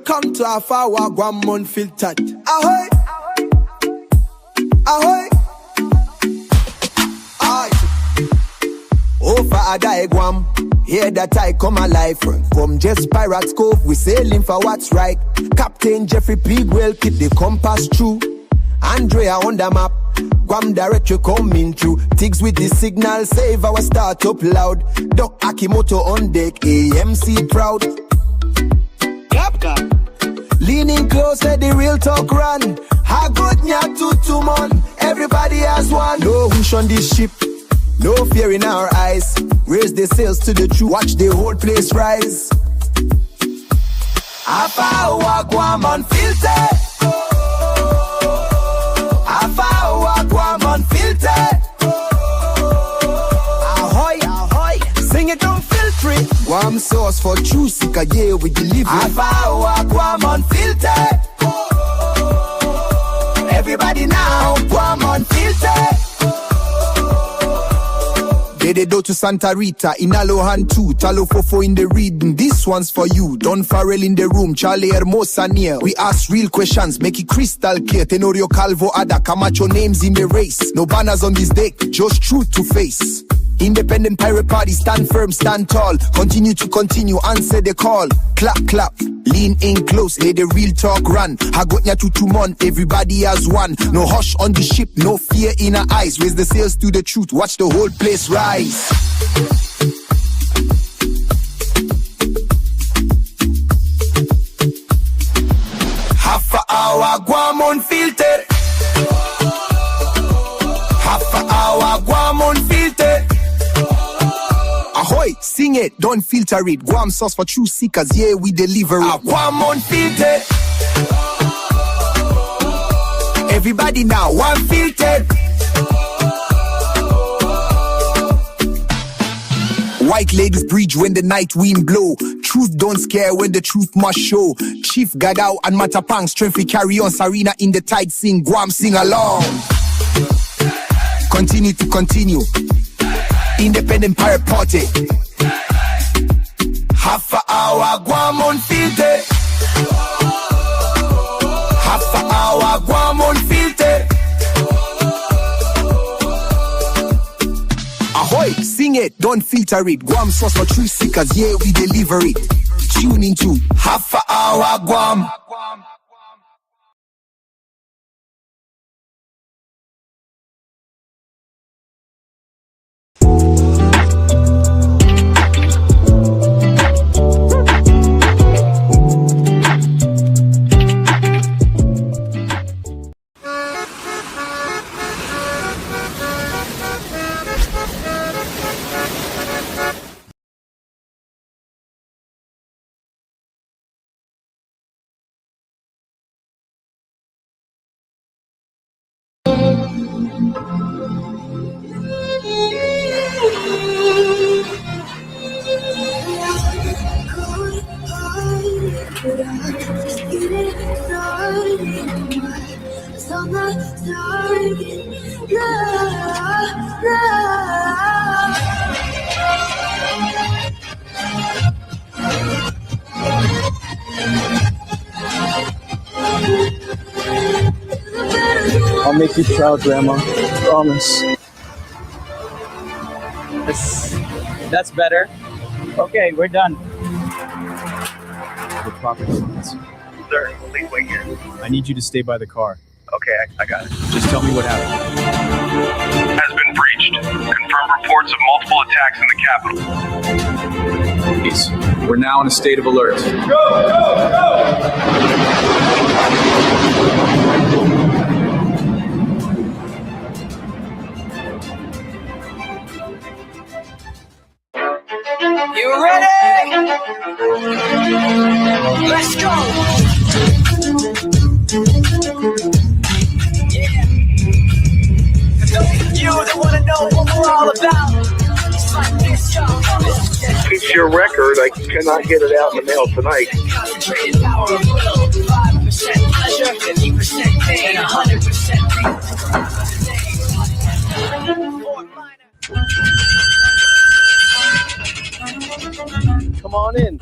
Welcome to Hafa Hour, Guam Unfiltered. Ahoy! Ahoy! Aye! Oh, Father Guam, hear that I come alive. From just Pirates Cove, we sailing for what's right. Captain Jeffrey Pigwell keep the compass true. Andrea on the map, Guam directory coming through. Tigs with the signal, save our startup loud. Doc Akimoto on deck, AMC proud. Clap, clap. Leaning close, let the real talk run. Ha good nya to man, everybody has one. No whoosh on this ship, no fear in our eyes. Raise the sails to the truth, watch the whole place rise. Hafa Hour, Guam Unfiltered. Hafa Hour, Guam Unfiltered. Ahoy, ahoy, sing it unfiltered. Guam sauce for true seeker, yeah, we deliver. Hafa Hour, Guam Unfiltered. Everybody now, Guam Unfiltered. They do to Santa Rita, in Alohan too, Talo Fofo in the reading. This one's for you, Don Farrell in the room, Charlie Hermosa near. We ask real questions, make it crystal clear. Tenorio Calvo, Ada, Camacho names in the race. No banners on this deck, just truth to face. Independent pirate party, stand firm, stand tall. Continue to continue, answer the call. Clap, clap, lean in close, let the real talk run. Hagotnya to 2 months, everybody has one. No hush on the ship, no fear in our eyes. Raise the sails to the truth, watch the whole place rise. Hafa Hour, Guam Unfiltered. Hafa Hour, Guam Unfiltered. Ahoy, sing it, don't filter it. Guam sauce for true seekers, yeah, we deliver it. Guam Unfiltered. Everybody now, Unfiltered. White ladies bridge when the night wind blow. Truth don't scare when the truth must show. Chief Gadao and Matapang strength we carry on. Sarina in the tide sing, Guam sing along. Continue to continue. Independent pirate party. Hafa Hour, Guam Unfiltered. Hafa Hour, Guam Unfiltered. Ahoy, sing it, don't filter it. Guam sauce for true seekers, yeah, we deliver it. Tune into Hafa Hour, Guam. I'll make you proud, Grandma. Promise. That's better. Okay, we're done. The property lines. Sir, please wait here. I need you to stay by the car. Okay, I got it. Just tell me what happened. Has been breached. Confirmed reports of multiple attacks in the capital. Please, we're now in a state of alert. You ready? Let's go! Yeah. You that wanna know what we're all about. It's like this, y'all. It's your record. I cannot get it out in the mail tonight. Concentrated power of will. 5% pleasure, 50% pain, 100% Come on in.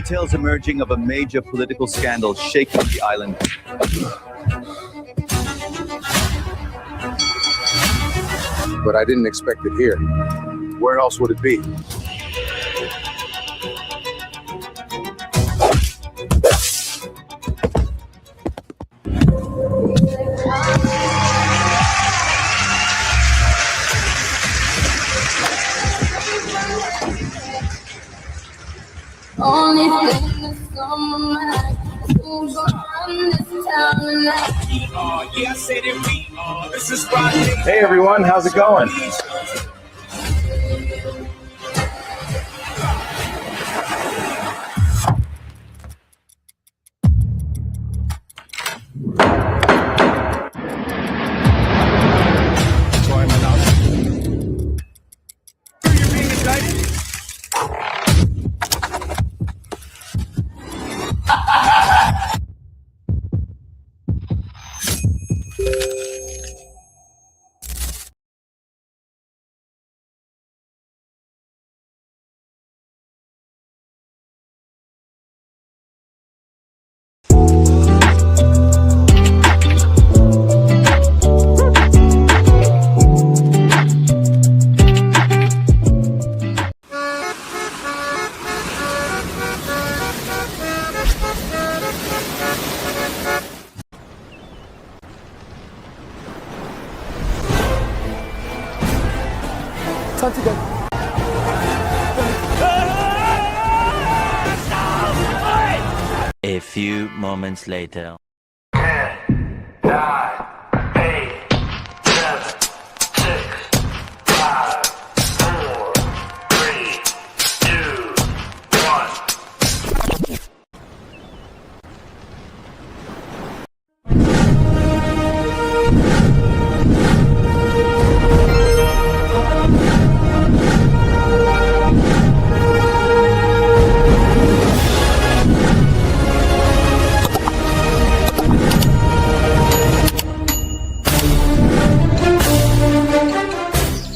details emerging of a major political scandal shaking the island. But I didn't expect it here. Where else would it be? Only thing that's on my mind is who's gonna run this town tonight. Yeah, I said it, we are. This is Rodney. Hey everyone, how's it going? A few moments later. 10, 9, 8, 7, 6, 5, 4, 3, 2, 1.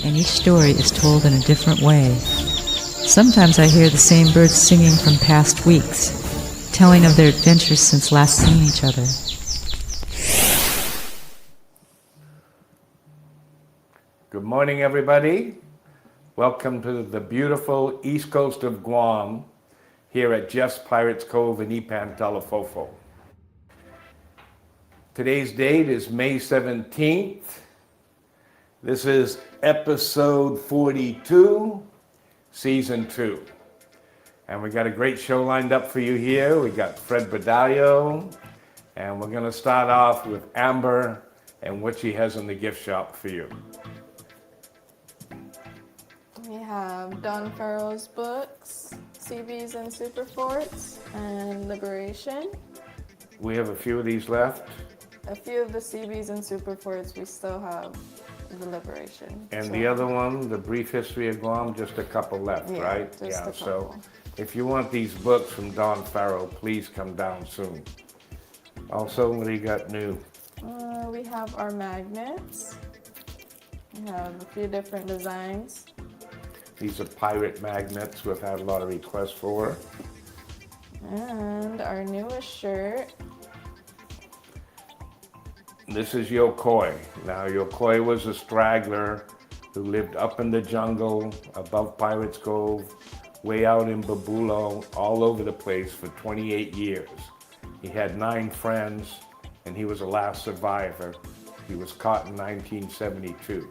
And each story is told in a different way. Sometimes I hear the same birds singing from past weeks, telling of their adventures since last seeing each other. Good morning, everybody. Welcome to the beautiful east coast of Guam, here at Jeff's Pirates Cove in Ipan, Talafofo. Today's date is May 17th. This is episode 42, season 2. And we got a great show lined up for you here. We got Fred Bordallo, and we're gonna start off with Amber and what she has in the gift shop for you. We have Don Farrell's books, CBs and Superforts, and Liberation. We have a few of these left. A few of the CBs and Superforts we still have the Liberation. And the other one, The Brief History of Guam, just a couple left, Yeah, right? just Yeah, a couple. so if you want these books from Don Farrell, please come down soon. Also, what do you got new? We have our magnets. We have a few different designs. These are pirate magnets we've had a lot of requests for. And our newest shirt. This is Yokoi. Now, Yokoi was a straggler who lived up in the jungle above Pirates Cove, way out in Babulo, all over the place for 28 years. He had 9 friends, and he was the last survivor. He was caught in 1972.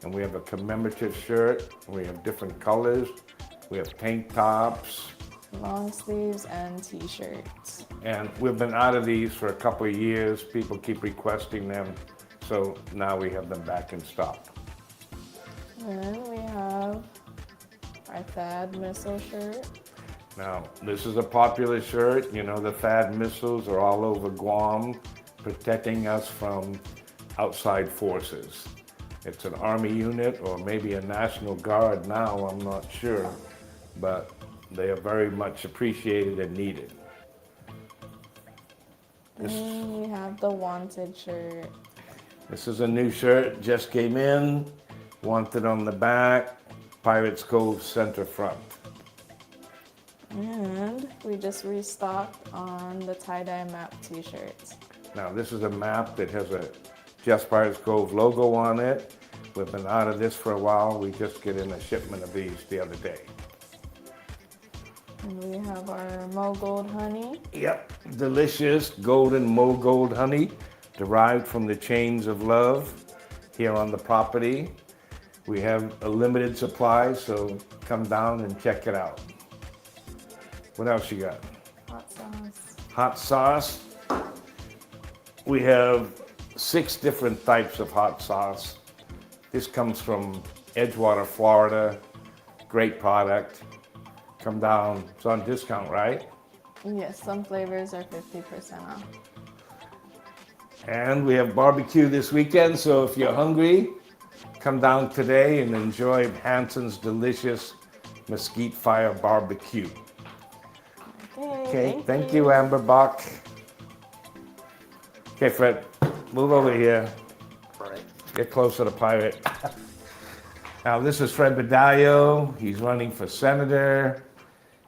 And we have a commemorative shirt. We have different colors. We have tank tops. Long sleeves and t-shirts. And we've been out of these for a couple of years. People keep requesting them. So now we have them back in stock. Then we have our THAAD missile shirt. Now, this is a popular shirt. You know, the THAAD missiles are all over Guam, protecting us from outside forces. It's an Army unit or maybe a National Guard now, I'm not sure. But they are very much appreciated and needed. And we have the Wanted shirt. This is a new shirt, just came in. Wanted on the back, Pirates Cove center front. And We just restocked on the tie-dye map t-shirts. Now, this is a map that has a Just Pirates Cove logo on it. We've been out of this for a while. We just get in a shipment of these the other day. And we have our Mo Gold honey. Yep, delicious golden Mo Gold honey derived from the chains of love here on the property. We have a limited supply, so come down and check it out. What else you got? Hot sauce. Hot sauce. We have 6 different types of hot sauce. This comes from Edgewater, Florida. Great product. Come down. It's on discount, right? Yes, some flavors are 50% off. And we have barbecue this weekend, so if you're hungry, come down today and enjoy Hanson's delicious mesquite fire barbecue. Okay, thank you, Amber Bach. Okay, Fred, move over here. All right. Get closer to Pirate. Now, this is Fred Bordallo. He's running for senator.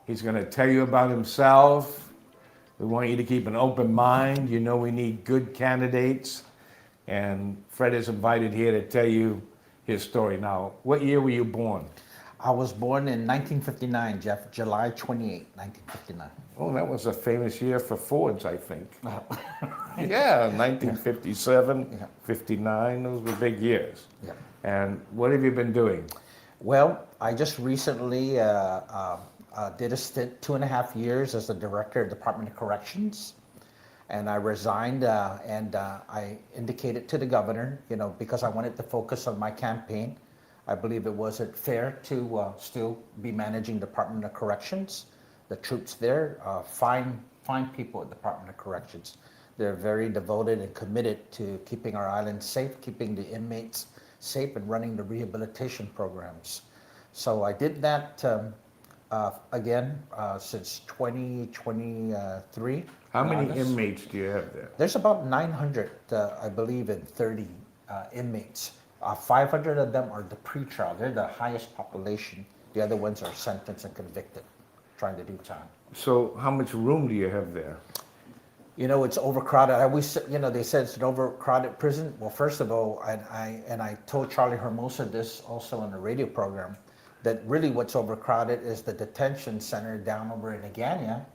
He's going to tell you about himself. We want you to keep an open mind. You know we need good candidates. And Fred is invited here to tell you his story. Now, what year were you born? I was born in 1959, Jeff, July 28, 1959. Oh, that was a famous year for Fords, I think. Yeah, 1957, 59, those were big years. Yeah. And what have you been doing? Well, I just recently did a stint 2.5 years as the director of Department of Corrections. And I resigned and I indicated to the governor, you know, because I wanted to focus on my campaign. I believe it wasn't fair to still be managing Department of Corrections. The troops there, fine people at Department of Corrections. They're very devoted and committed to keeping our island safe, keeping the inmates safe, and running the rehabilitation programs. So I did that again since 2023. How many inmates do you have there? There's about 900, I believe, and 30 inmates. 500 of them are the pretrial. They're the highest population. The other ones are sentenced and convicted, trying to do time. So how much room do you have there? You know, it's overcrowded. I always, you know, they said it's an overcrowded prison. Well, first of all, I told Charlie Hermosa this also on the radio program, that really what's overcrowded is the detention center down over in Agania.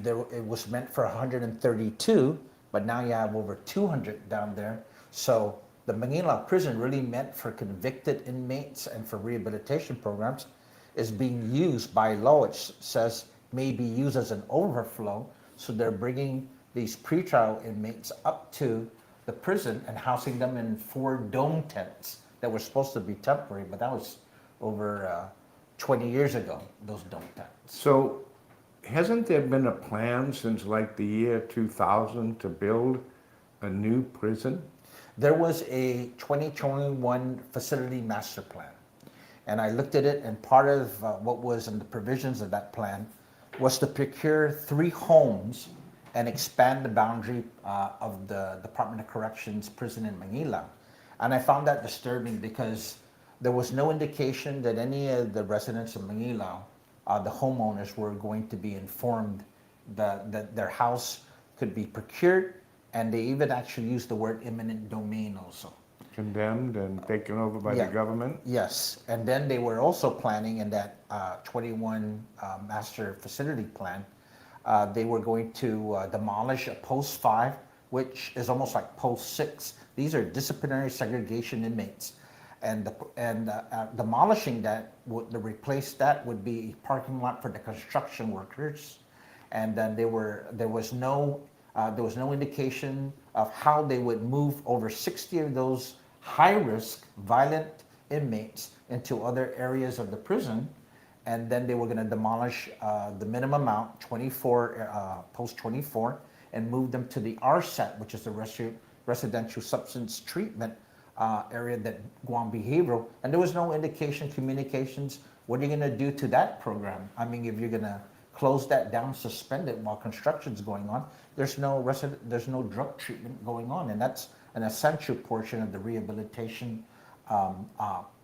It was meant for 132, but now you have over 200 down there. So the Manila prison, really meant for convicted inmates and for rehabilitation programs, is being used by law. It says may be used as an overflow. So they're bringing these pretrial inmates up to the prison and housing them in 4 dome tents that were supposed to be temporary, but that was over 20 years ago, those dome tents. So hasn't there been a plan since like the year 2000 to build a new prison? There was a 2021 facility master plan, and I looked at it, and part of what was in the provisions of that plan was to procure 3 homes and expand the boundary of the Department of Corrections prison in Manila. And I found that disturbing because there was no indication that any of the residents of Manila, the homeowners, were going to be informed that their house could be procured, and they even actually used the word eminent domain also. Condemned and taken over by the government? Yes, and then they were also planning in that 21 master facility plan, they were going to demolish a post 5, which is almost like post 6. These are disciplinary segregation inmates. And demolishing that, to replace that would be a parking lot for the construction workers. And then there was no indication of how they would move over 60 of those high-risk, violent inmates into other areas of the prison. And then they were going to demolish the minimum amount, 24, post 24, and move them to the RSAT, which is the residential substance treatment area that Guam Behavioral. And there was no indication, communications, what are you going to do to that program? I mean, if you're going to close that down, suspend it while construction's going on, there's no drug treatment going on, and that's an essential portion of the rehabilitation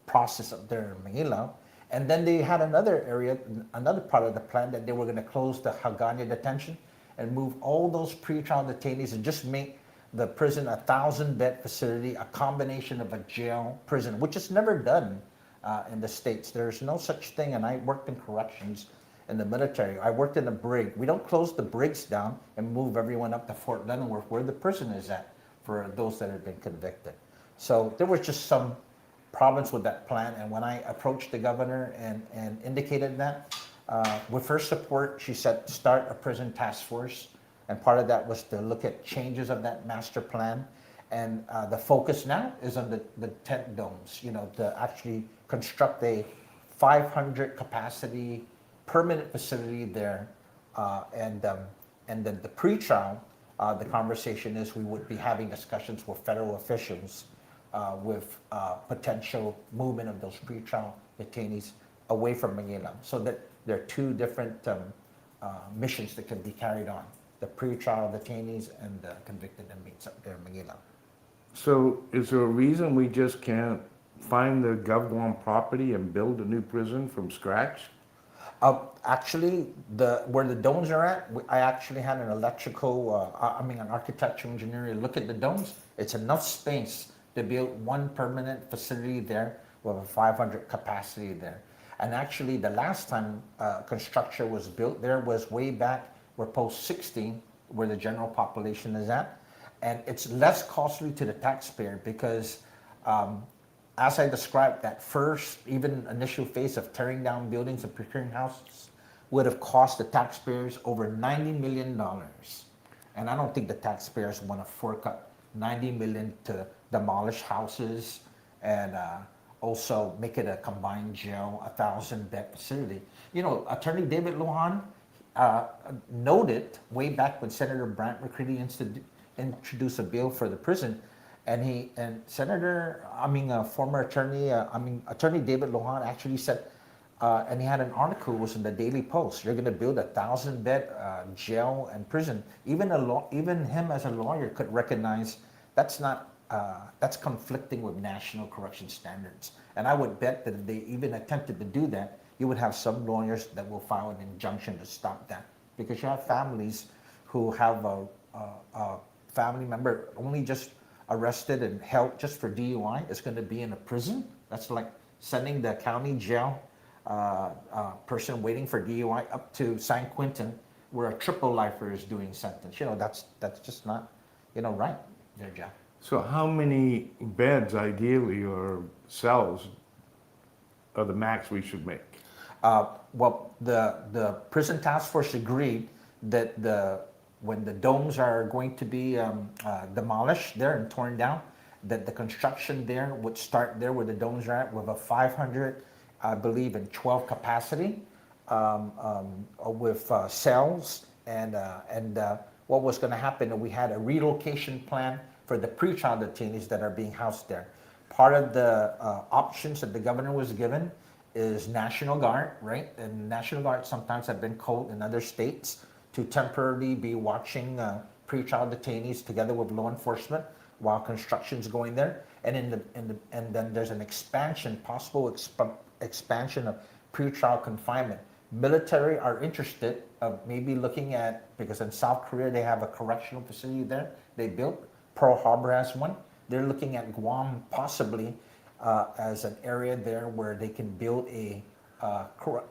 process up there in Manila. And then they had another area, another part of the plan that they were going to close the Hagana detention and move all those pretrial detainees and just make the prison a 1,000-bed facility, a combination of a jail, prison, which is never done in the States. There's no such thing, and I worked in corrections in the military. I worked in a brig. We don't close the brigs down and move everyone up to Fort Leavenworth, where the prison is at, for those that have been convicted. So there was just some problems with that plan, and when I approached the governor and indicated that, with her support, she said, start a prison task force, and part of that was to look at changes of that master plan, and the focus now is on the tent domes, you know, to actually construct a 500 capacity permanent facility there, and then the pre-trial, the conversation is we would be having discussions with federal officials with potential movement of those pre-trial detainees away from Manila, so that there are two different missions that can be carried on: the pre-trial detainees and the convicted inmates up there in Manila. So is there a reason we just can't find the GovGuam property and build a new prison from scratch? Actually, where the domes are at, I actually had an an architectural engineer look at the domes. It's enough space to build one permanent facility there with a 500 capacity there. And actually, the last time construction was built there was way back where post 16, where the general population is at. And it's less costly to the taxpayer because as I described, that first, even initial phase of tearing down buildings and procuring houses would have cost the taxpayers over $90 million. And I don't think the taxpayers want to fork up $90 million to demolish houses and also make it a combined jail, 1,000-bed facility. You know, Attorney David Lujan noted way back when Senator Brant McCready introduced a bill for the prison. And former attorney, Attorney David Lujan actually said, and he had an article, it was in the Daily Post, you're going to build a 1,000-bed jail and prison. Even him as a lawyer could recognize that's conflicting with national correction standards. And I would bet that if they even attempted to do that, you would have some lawyers that will file an injunction to stop that. Because you have families who have a family member only just arrested and held just for DUI is going to be in a prison. That's like sending the county jail person waiting for DUI up to San Quentin, where a triple lifer is doing sentence. You know, that's just not, right there, Jack. So how many beds, ideally, or cells are the max we should make? Well, the prison task force agreed that when the domes are going to be demolished there and torn down, that the construction there would start there where the domes are at with a 500, I believe, in 12 capacity with cells and what was going to happen. We had a relocation plan for the pre-trial detainees that are being housed there. Part of the options that the governor was given is National Guard, right? And National Guard sometimes have been called in other states to temporarily be watching pre-trial detainees together with law enforcement while construction's going there. And then there's an expansion, possible expansion of pre-trial confinement. Military are interested of maybe looking at, because in South Korea they have a correctional facility there they built. Pearl Harbor has one. They're looking at Guam possibly as an area there where they can build a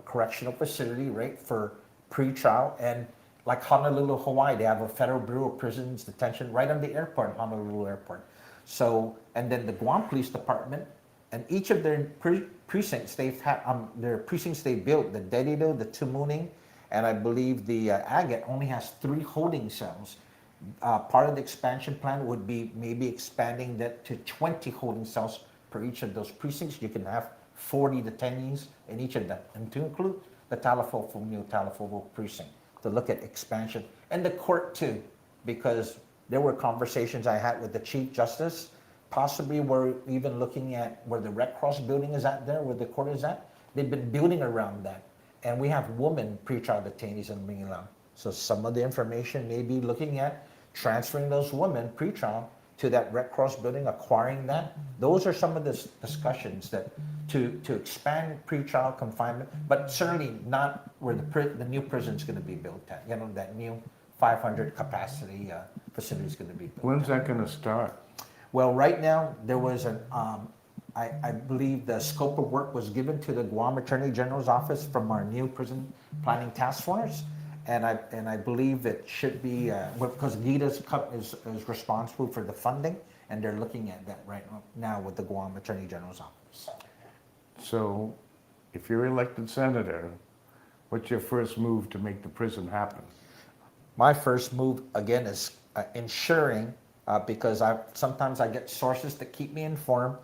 correctional facility, right, for pre-trial. And like Honolulu, Hawaii, they have a Federal Bureau of Prisons detention right on the airport, Honolulu Airport. So, and then the Guam Police Department, and each of their precincts, their precincts they built, the Dedido, the Tumuning, and I believe the Agate only has 3 holding cells. Part of the expansion plan would be maybe expanding that to 20 holding cells per each of those precincts. You can have 40 detainees in each of them, and to include the Talafofo precinct, to look at expansion. And the court too, because there were conversations I had with the Chief Justice. Possibly we're even looking at where the Red Cross building is at there, where the court is at. They've been building around that. And we have women pre-trial detainees in Manila. So some of the information may be looking at transferring those women pre-trial to that Red Cross building, acquiring that. Those are some of the discussions that to expand pretrial confinement, but certainly not where the new prison is going to be built at. You know, that new 500 capacity facility is going to be built. When's that going to start? Well, right now there was an I believe the scope of work was given to the Guam Attorney General's office from our new prison planning task force, and I believe it should be because Gita's is responsible for the funding, and they're looking at that right now with the Guam Attorney General's office. So, if you're elected senator, what's your first move to make the prison happen? My first move again is ensuring, because sometimes I get sources that keep me informed,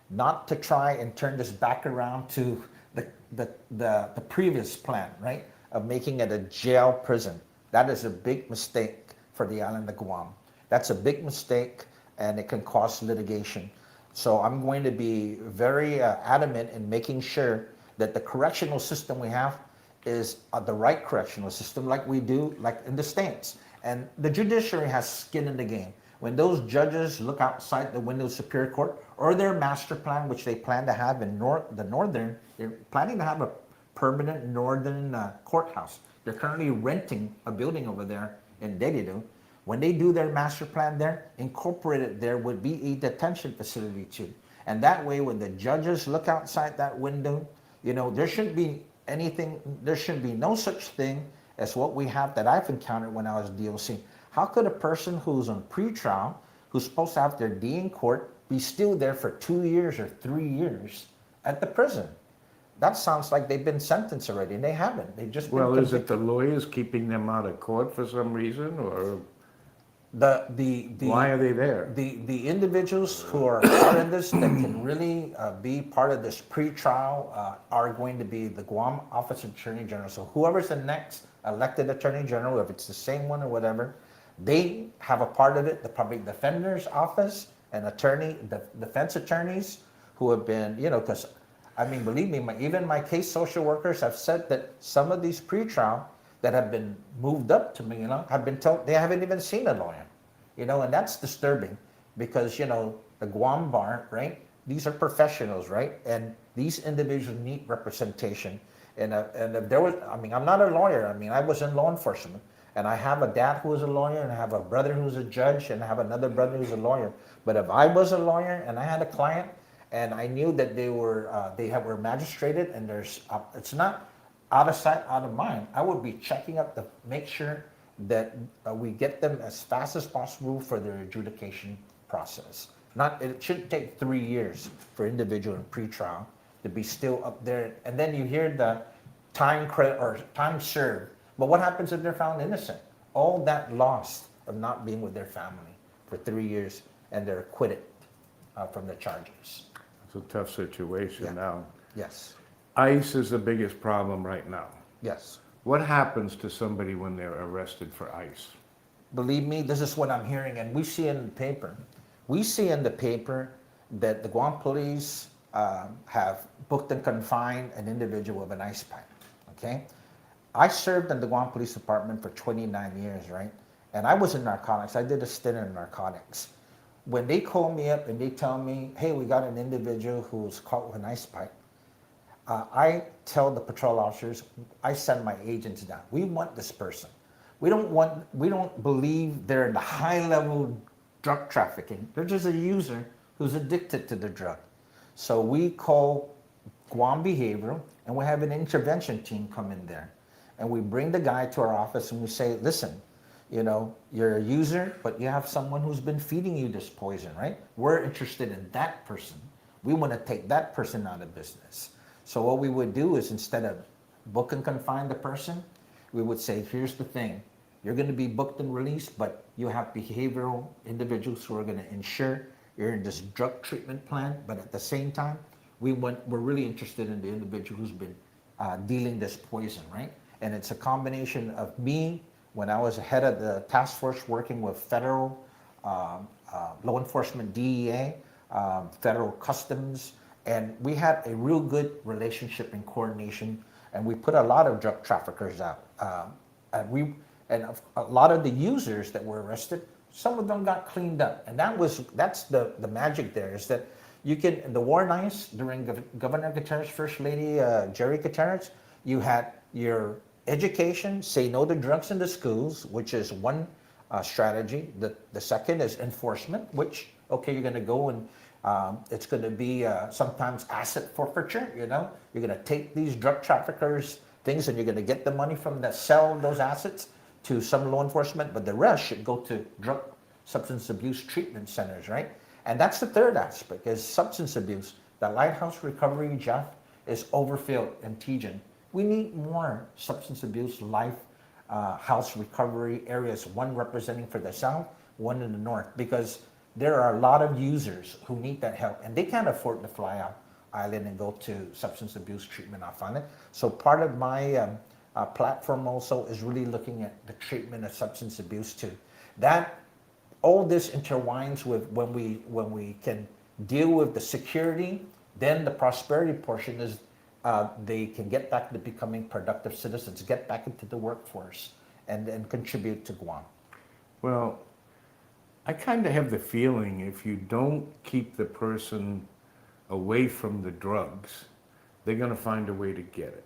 not to try and turn this back around to the previous plan, right, of making it a jail prison. That is a big mistake for the island of Guam. That's a big mistake, and it can cause litigation. So I'm going to be very adamant in making sure that the correctional system we have is the right correctional system, like we do, like in the States. And the judiciary has skin in the game. When those judges look outside the window of Superior Court or their master plan, which they plan to have in the northern, they're planning to have a permanent northern courthouse. They're currently renting a building over there in Dedido. When they do their master plan there, incorporated there would be a detention facility too. And that way, when the judges look outside that window, you know, there shouldn't be anything, there should be no such thing as what we have that I've encountered when I was DOC. How could a person who's on pretrial, who's supposed to have their day in court, be still there for 2 years or 3 years at the prison? That sounds like they've been sentenced already, and they haven't. They've just been Well, is it convicted. the lawyers keeping them out of court for some reason, or why are they there? The individuals who are part of this that can really be part of this pretrial are going to be the Guam Office of Attorney General. So whoever's the next elected Attorney General, if it's the same one or whatever, they have a part of it. The Public Defender's Office and the defense attorneys who have been, you know, because I mean, believe me, even my case social workers have said that some of these pretrial that have been moved up to me, you know, have been told they haven't even seen a lawyer, you know, and that's disturbing because, you know, the Guam bar, right? These are professionals, right? And these individuals need representation. And if there was, I mean, I'm not a lawyer. I mean, I was in law enforcement, and I have a dad who is a lawyer, and I have a brother who's a judge, and I have another brother who's a lawyer. But if I was a lawyer and I had a client, and I knew that they were magistrated, and it's not out of sight, out of mind, I would be checking up to make sure that we get them as fast as possible for their adjudication process. It shouldn't take 3 years for individual in pretrial to be still up there, and then you hear the time credit or time served. But what happens if they're found innocent? All that lost of not being with their family for 3 years, and they're acquitted from the charges. It's a tough situation now. Yes. ICE is the biggest problem right now. Yes. What happens to somebody when they're arrested for ICE? Believe me, this is what I'm hearing, and we see in the paper. We see in the paper that the Guam police have booked and confined an individual with an ice pipe, okay? I served in the Guam Police Department for 29 years, right? And I was in narcotics. I did a stint in narcotics. When they call me up and they tell me, hey, we got an individual who's caught with an ice pipe, I tell the patrol officers, I send my agents down. We want this person. We don't believe they're in the high-level drug trafficking. They're just a user who's addicted to the drug. So we call Guam Behavioral, and we have an intervention team come in there. And we bring the guy to our office and we say, listen, you know, you're a user, but you have someone who's been feeding you this poison, right? We're interested in that person. We want to take that person out of business. So what we would do is, instead of book and confine the person, we would say, here's the thing. You're going to be booked and released, but you have behavioral individuals who are going to ensure you're in this drug treatment plan. But at the same time, we're really interested in the individual who's been dealing this poison, right? And it's a combination of me, when I was head of the task force working with federal law enforcement, DEA, federal customs, and we had a real good relationship and coordination, and we put a lot of drug traffickers out. And a lot of the users that were arrested some of them got cleaned up. And that's the magic there, is that you can, the war nights during Governor Gutierrez, First Lady Jerry Gutierrez, you had your education, say no to drugs in the schools, which is one strategy. The second is enforcement, which, okay, you're gonna go and it's gonna be sometimes asset forfeiture, you know? You're gonna take these drug traffickers' things and you're gonna get the money from that, sell those assets to some law enforcement, but the rest should go to drug substance abuse treatment centers, right? And that's the third aspect, is substance abuse. The Lighthouse Recovery, Jeff, is overfilled in TGen. We need more substance abuse house recovery areas, one representing for the South, one in the North, because there are a lot of users who need that help, and they can't afford to fly out island and go to substance abuse treatment off island. So part of my platform also is really looking at the treatment of substance abuse too. That all this intertwines with when we can deal with the security, then the prosperity portion is they can get back to becoming productive citizens, get back into the workforce, and contribute to Guam. Well, I kind of have the feeling if you don't keep the person away from the drugs, they're going to find a way to get it.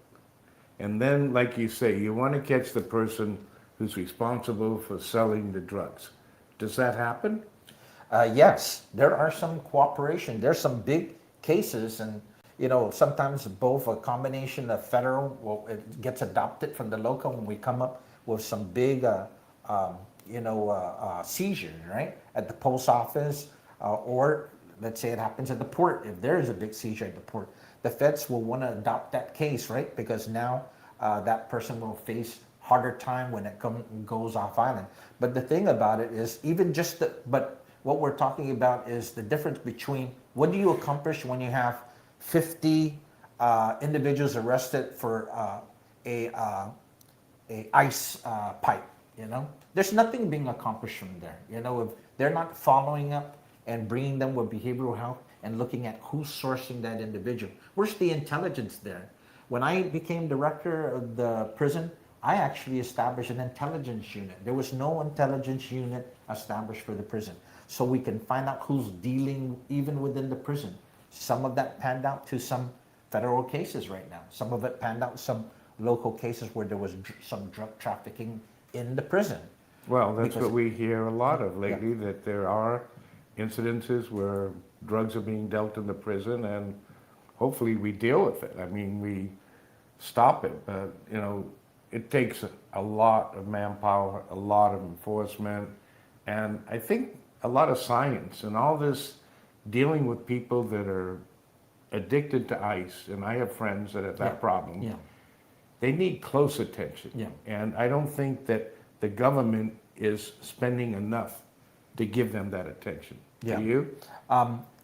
And then, like you say, you want to catch the person who's responsible for selling the drugs. Does that happen? Yes, there are some cooperation. There's some big cases, and you know, sometimes both a combination of federal, well, it gets adopted from the local when we come up with some big, seizures, right? At the post office, or let's say it happens at the port. If there is a big seizure at the port, the feds will want to adopt that case, right? Because now that person will face harder time when it goes off island. But the thing about it is, even just but what we're talking about is the difference between what do you accomplish when you have 50 individuals arrested for a ice pipe, you know? There's nothing being accomplished from there. You know, if they're not following up and bringing them with behavioral health and looking at who's sourcing that individual. Where's the intelligence there? When I became director of the prison, I actually established an intelligence unit. There was no intelligence unit established for the prison. So we can find out who's dealing even within the prison. Some of that panned out to some federal cases right now. Some of it panned out some local cases where there was some drug trafficking in the prison. Well, that's what we hear a lot of lately, that there are incidences where drugs are being dealt in the prison, and hopefully we deal with it. I mean, we stop it, but you know, it takes a lot of manpower, a lot of enforcement, and I think a lot of science and all this dealing with people that are addicted to ice, and I have friends that have that problem. Yeah. They need close attention. Yeah. And I don't think that the government is spending enough to give them that attention. Yeah. Do you?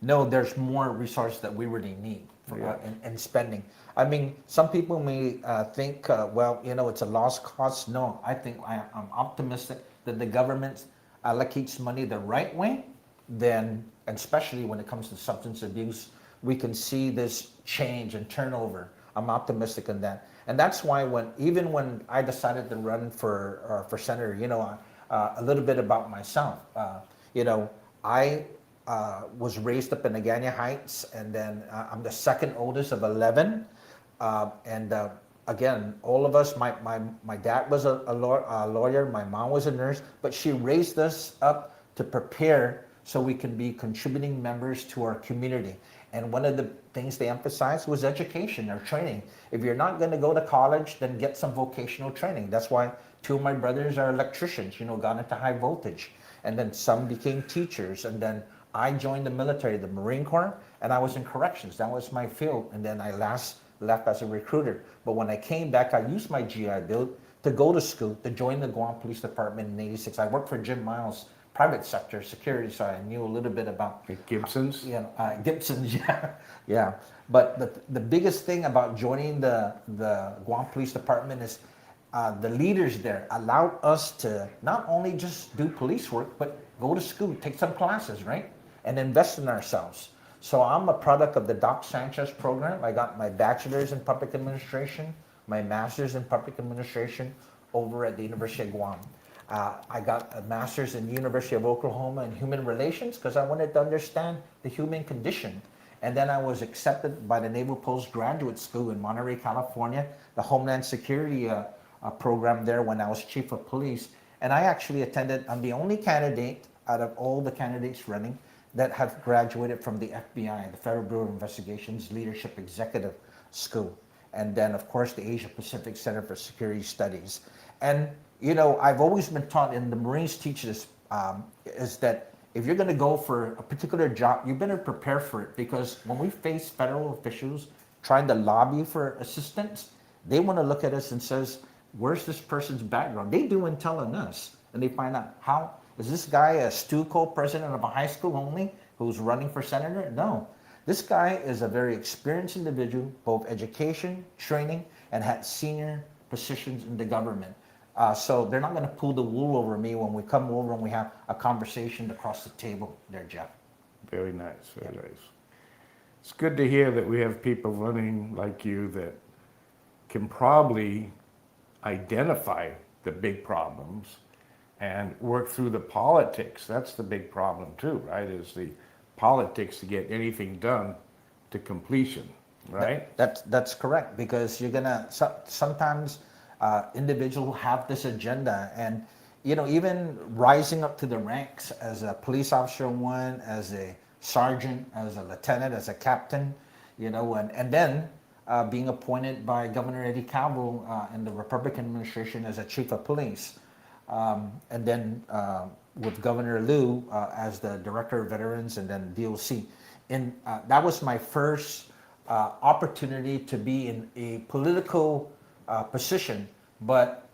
No, there's more resources that we really need for, in spending. I mean, some people may think, well, you know, it's a lost cause. No, I think I'm optimistic that the government allocates money the right way, then, and especially when it comes to substance abuse, we can see this change and turnover. I'm optimistic in that. And that's why even when I decided to run for senator, you know, a little bit about myself. You know, I was raised up in Agana Heights, and then I'm the second oldest of 11. Again, all of us, my dad was a lawyer, my mom was a nurse, but she raised us up to prepare so we can be contributing members to our community. And one of the things they emphasized was education or training. If you're not going to go to college, then get some vocational training. That's why two of my brothers are electricians, you know, got into high voltage. And then some became teachers. And then I joined the military, the Marine Corps, and I was in corrections. That was my field. And then I left as a recruiter. But when I came back, I used my GI Bill to go to school, to join the Guam Police Department in '86. I worked for Jim Miles, private sector security, so I knew a little bit about Gibson's. Gibson's, yeah. But the biggest thing about joining the Guam Police Department is the leaders there allowed us to not only just do police work, but go to school, take some classes, right, and invest in ourselves. So I'm a product of the Doc Sanchez program. I got my bachelor's in public administration, my master's in public administration over at the University of Guam. I got a master's in the University of Oklahoma in human relations because I wanted to understand the human condition. And then I was accepted by the Naval Postgraduate School in Monterey, California, the Homeland Security program there when I was chief of police. And I actually attended, I'm the only candidate out of all the candidates running that have graduated from the FBI, the Federal Bureau of Investigation's Leadership Executive School. And then, of course, the Asia Pacific Center for Security Studies. And, you know, I've always been taught, and the Marines teach this, is that if you're going to go for a particular job, you better prepare for it, because when we face federal officials trying to lobby for assistance, they want to look at us and says, where's this person's background? They do intel on us, and they find out, how is this guy a STU president of a high school only who's running for senator? No. This guy is a very experienced individual, both education, training, and had senior positions in the government. So they're not going to pull the wool over me when we come over and we have a conversation across the table there, Jeff. Very nice, very nice. It's good to hear that we have people running like you that can probably identify the big problems and work through the politics. That's the big problem too, right? Is the politics to get anything done to completion, right? That's correct, because you're gonna sometimes individuals have this agenda, and you know, even rising up to the ranks as a police officer one, as a sergeant, as a lieutenant, as a captain, you know, and then being appointed by Governor Eddie Cabell in the Republican administration as a chief of police, and then with Governor Liu as the director of veterans, and then DOC. And that was my first opportunity to be in a political position. But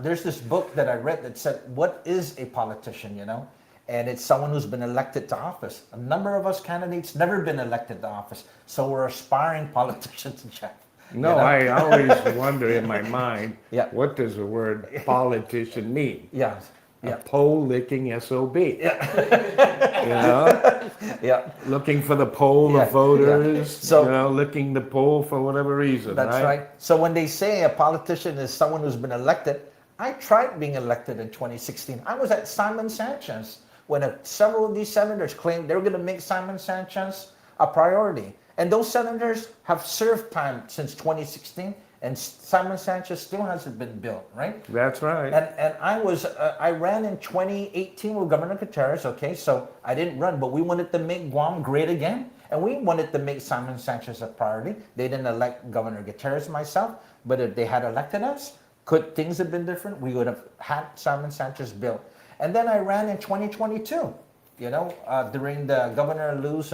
there's this book that I read that said, what is a politician, you know? And it's someone who's been elected to office. A number of us candidates never been elected to office, so we're aspiring politicians, Jeff. No, you know? I always wonder in my mind, what does the word politician mean? Yeah. A pole-licking SOB. Yeah. You know? Yeah. Looking for the pole of voters, So, you know, licking the pole for whatever reason, that's right. So when they say a politician is someone who's been elected, I tried being elected in 2016. I was at Simon Sanchez when several of these senators claimed they were going to make Simon Sanchez a priority. And those senators have served time since 2016, and Simon Sanchez still hasn't been built, right? That's right. And I ran in 2018 with Governor Gutierrez, okay? So I didn't run, but we wanted to make Guam great again, and we wanted to make Simon Sanchez a priority. They didn't elect Governor Gutierrez, myself, but if they had elected us, could things have been different? We would have had Simon Sanchez built. And then I ran in 2022, you know, during the Governor Liu's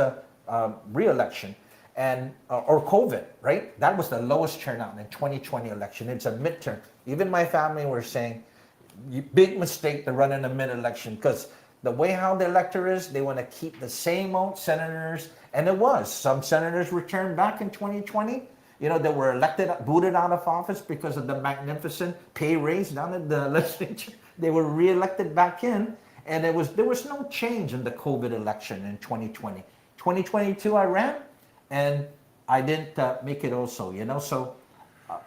re-election. And or COVID, right? That was the lowest turnout in 2020 election. It's a midterm. Even my family were saying, big mistake to run in a mid-election, because the way how the elector is, they want to keep the same old senators. And it was. Some senators returned back in 2020, you know, that were elected, booted out of office because of the magnificent pay raise down at the legislature. They were re-elected back in, and there was no change in the COVID election in 2020. 2022 I ran, and I didn't make it also, you know. So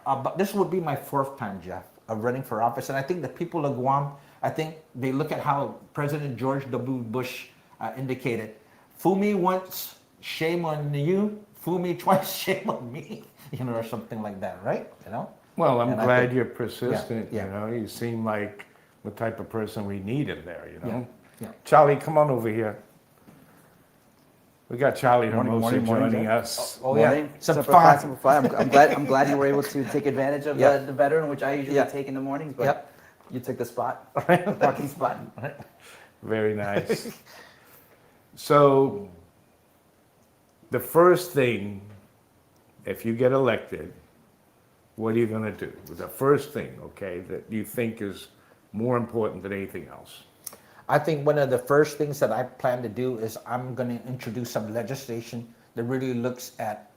but this would be my fourth time, Jeff, of running for office. And I think the people of Guam, I think they look at how President George W. Bush indicated, fool me once, shame on you, fool me twice, shame on me, you know, or something like that, right? You know. Well, I'm glad you're persistent, you know. You seem like the type of person we need in there, you know. Yeah. Charlie, come on over here. We got Charlie Hermosa joining us. Oh yeah, Semper Fi. I'm glad you were able to take advantage of the veteran, which I usually take in the mornings, but you took the spot, the parking spot. Very nice. So the first thing, if you get elected, what are you going to do? The first thing, okay, that you think is more important than anything else? I think one of the first things that I plan to do is I'm going to introduce some legislation that really looks at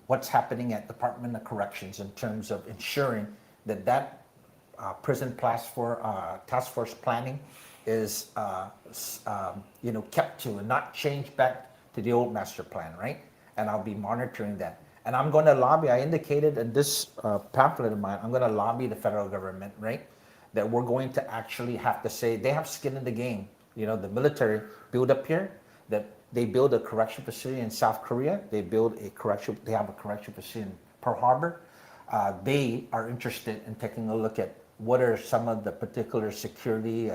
what's happening at Department of Corrections in terms of ensuring that prison task force planning is you know, kept to and not changed back to the old master plan, right? And I'll be monitoring that. And I'm going to lobby. I indicated in this pamphlet of mine, I'm going to lobby the federal government, right? that we're going to actually have to say they have skin in the game. You know, the military build up here, that they build a correction facility in South Korea. They have a correction facility in Pearl Harbor. They are interested in taking a look at what are some of the particular security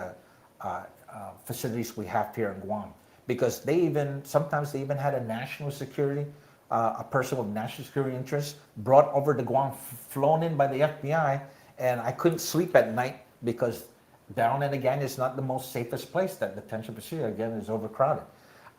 facilities we have here in Guam, because sometimes they even had a national security, a person with national security interests brought over to Guam, flown in by the FBI, and I couldn't sleep at night because down and again is not the most safest place. That detention facility again is overcrowded.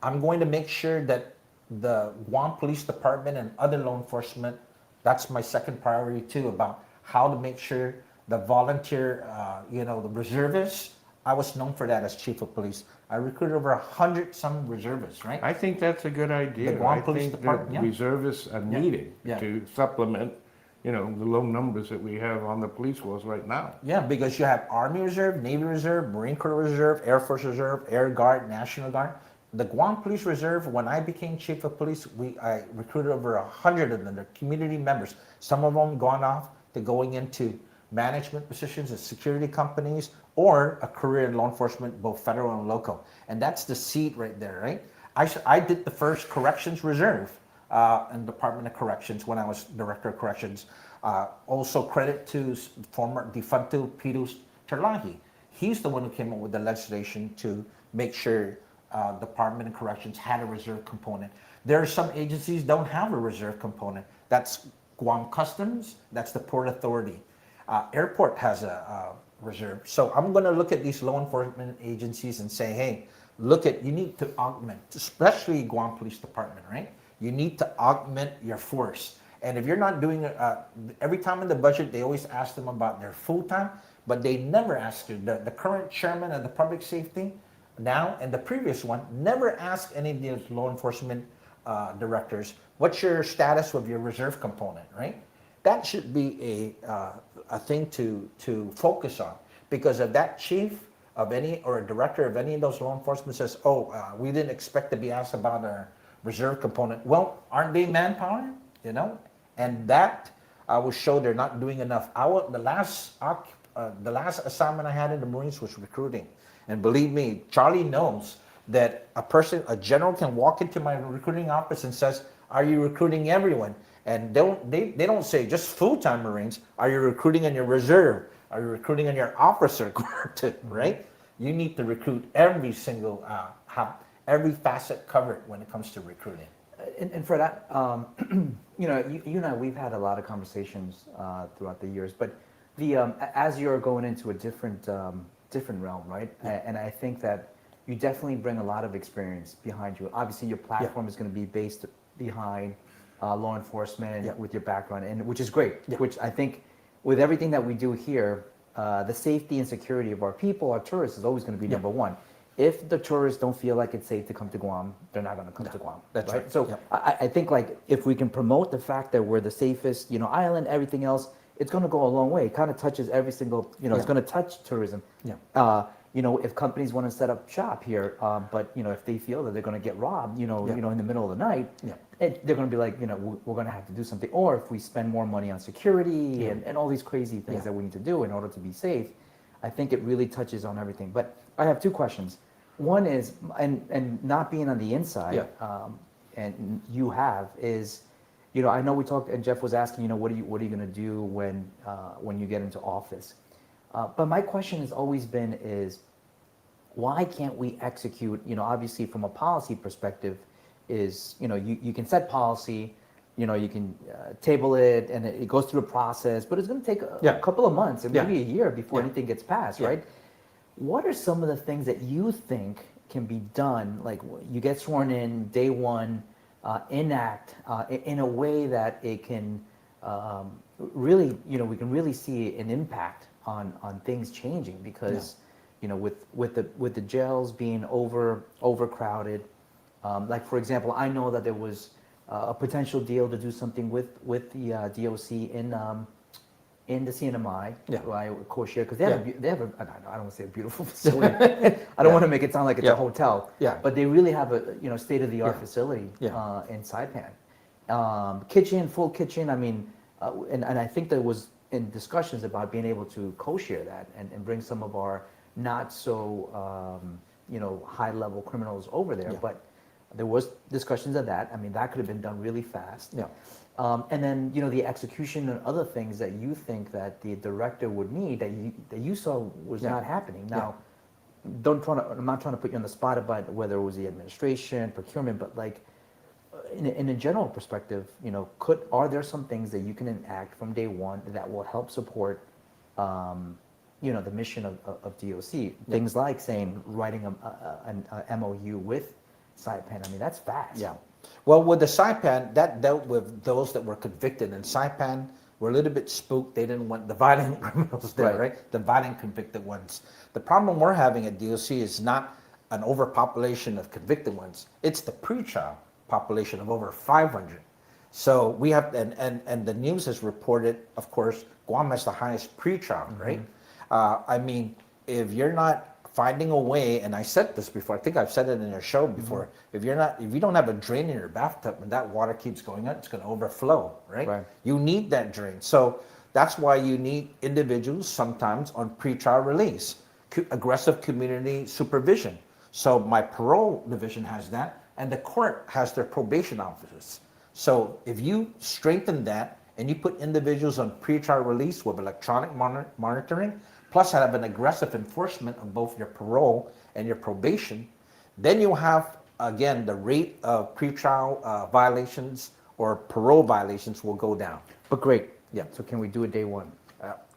I'm going to make sure that the Guam Police Department and other law enforcement, that's my second priority too, about how to make sure the volunteer, the reservists. I was known for that as chief of police. I recruited over 100 some reservists, right? I think that's a good idea. The Guam I Police think Department, that reservists are needed Yeah. to supplement, the low numbers that we have on the police force right now. Yeah, because you have Army Reserve, Navy Reserve, Marine Corps Reserve, Air Force Reserve, Air Guard, National Guard. The Guam Police Reserve, when I became chief of police, I recruited over 100 of them. They're community members. Some of them gone off to going into management positions at security companies or a career in law enforcement, both federal and local. And that's the seat right there, right? I did the first corrections reserve in Department of Corrections when I was Director of Corrections. Also credit to former defunto Peter Terlahi. He's the one who came up with the legislation to make sure Department of Corrections had a reserve component. There are some agencies don't have a reserve component. That's Guam Customs, that's the Port Authority. Airport has a reserve. So I'm going to look at these law enforcement agencies and say, hey, you need to augment, especially Guam Police Department, right? You need to augment your force. And if you're not doing it, every time in the budget, they always ask them about their full-time, but they never ask you. The current chairman of the public safety now and the previous one never asked any of these law enforcement directors, what's your status with your reserve component, right? That should be a thing to focus on, because if that chief of any or a director of any of those law enforcement says, we didn't expect to be asked about our reserve component. Well, aren't they manpower? And that will show they're not doing enough. The last assignment I had in the Marines was recruiting, and believe me, Charlie knows that a general can walk into my recruiting office and says, "Are you recruiting everyone?" And they don't say just full-time Marines. Are you recruiting in your reserve? Are you recruiting in your officer quartet, right? You need to recruit every single, every facet covered when it comes to recruiting. And for that, you and I, we've had a lot of conversations throughout the years, but as you're going into a different realm, right? Yeah. And I think that you definitely bring a lot of experience behind you. Obviously, your platform is going to be based behind law enforcement with your background, and which is great. Yeah. Which I think, with everything that we do here, the safety and security of our people, our tourists, is always going to be number one. If the tourists don't feel like it's safe to come to Guam, they're not going to come to Guam. That's right. So I think if we can promote the fact that we're the safest, island, everything else, it's going to go a long way. It kind of touches every single, it's going to touch tourism. Yeah. If companies want to set up shop here, but if they feel that they're going to get robbed, in the middle of the night, they're going to be like, we're going to have to do something. Or if we spend more money on security and all these crazy things that we need to do in order to be safe, I think it really touches on everything. But I have two questions. One is, and not being on the inside, and you have, is, I know we talked, and Jeff was asking, what are you going to do when you get into office? But my question has always been is, why can't we execute, obviously from a policy perspective is, you can set policy, you can table it and it goes through a process, but it's going to take a couple of months and maybe a year before anything gets passed, right? What are some of the things that you think can be done, like you get sworn in day one, enact in a way that it can really, we can really see an impact on things changing, because with the jails being overcrowded, like for example, I know that there was a potential deal to do something with the DOC in the CNMI, co-share, because they have a, I don't want to say a beautiful facility. I don't want to make it sound like it's a hotel. But they really have a state-of-the-art facility in Saipan. Kitchen, full kitchen. I mean, and I think there was in discussions about being able to co-share that and bring some of our not so high-level criminals over there. Yeah. But there was discussions of that. I mean, that could have been done really fast. Yeah. And then the execution and other things that you think that the director would need that you saw was not happening. Now, I'm not trying to put you on the spot about whether it was the administration, procurement, but like in a general perspective, are there some things that you can enact from day one that will help support, the mission of DOC? Things like saying writing a MOU with Saipan. I mean, that's fast. Yeah. Well, with the Saipan, that dealt with those that were convicted, and Saipan were a little bit spooked. They didn't want the violent criminals there, right? The violent convicted ones. The problem we're having at DOC is not an overpopulation of convicted ones. It's the pre-trial population of over 500. So we have, and the news has reported, of course, Guam has the highest pre-trial, right? I mean, if you're not finding a way, and I said this before, I think I've said it in your show before, if you don't have a drain in your bathtub and that water keeps going out, it's going to overflow, right? You need that drain. So that's why you need individuals sometimes on pretrial release, aggressive community supervision. So my parole division has that, and the court has their probation officers. So if you strengthen that and you put individuals on pretrial release with electronic monitoring, plus have an aggressive enforcement of both your parole and your probation, then you'll have, again, the rate of pretrial violations or parole violations will go down. But great. Yeah. So can we do it day one?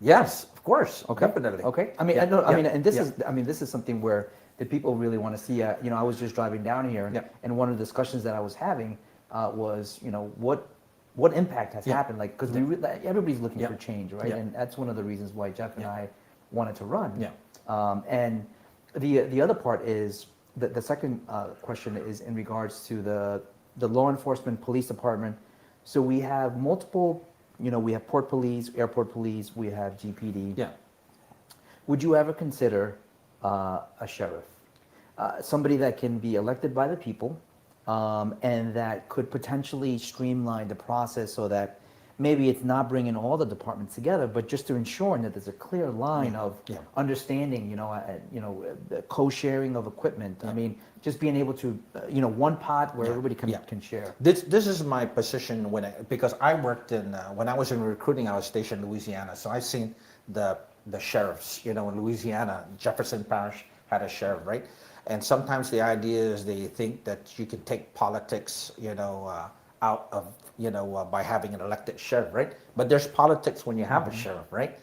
Yes, of course. Okay. Definitely. Okay. I mean, I mean, and this is something where the people really want to see. I was just driving down here, and one of the discussions that I was having was, what impact has happened? Like, because everybody's looking for change, right? And that's one of the reasons why Jeff and I wanted to run. And the other part is the second question is in regards to the law enforcement police department. So we have multiple, we have port police, airport police, we have GPD. Yeah. Would you ever consider a sheriff, somebody that can be elected by the people, and that could potentially streamline the process so that maybe it's not bringing all the departments together, but just to ensure that there's a clear line of understanding, the co-sharing of equipment. I mean, just being able to, one pot where everybody can share. This is my position because I worked in when I was in recruiting, I was stationed in Louisiana, so I've seen the sheriffs. In Louisiana, Jefferson Parish had a sheriff, right? And sometimes the idea is they think that you can take politics, out of by having an elected sheriff, right? But there's politics when you have a sheriff, right?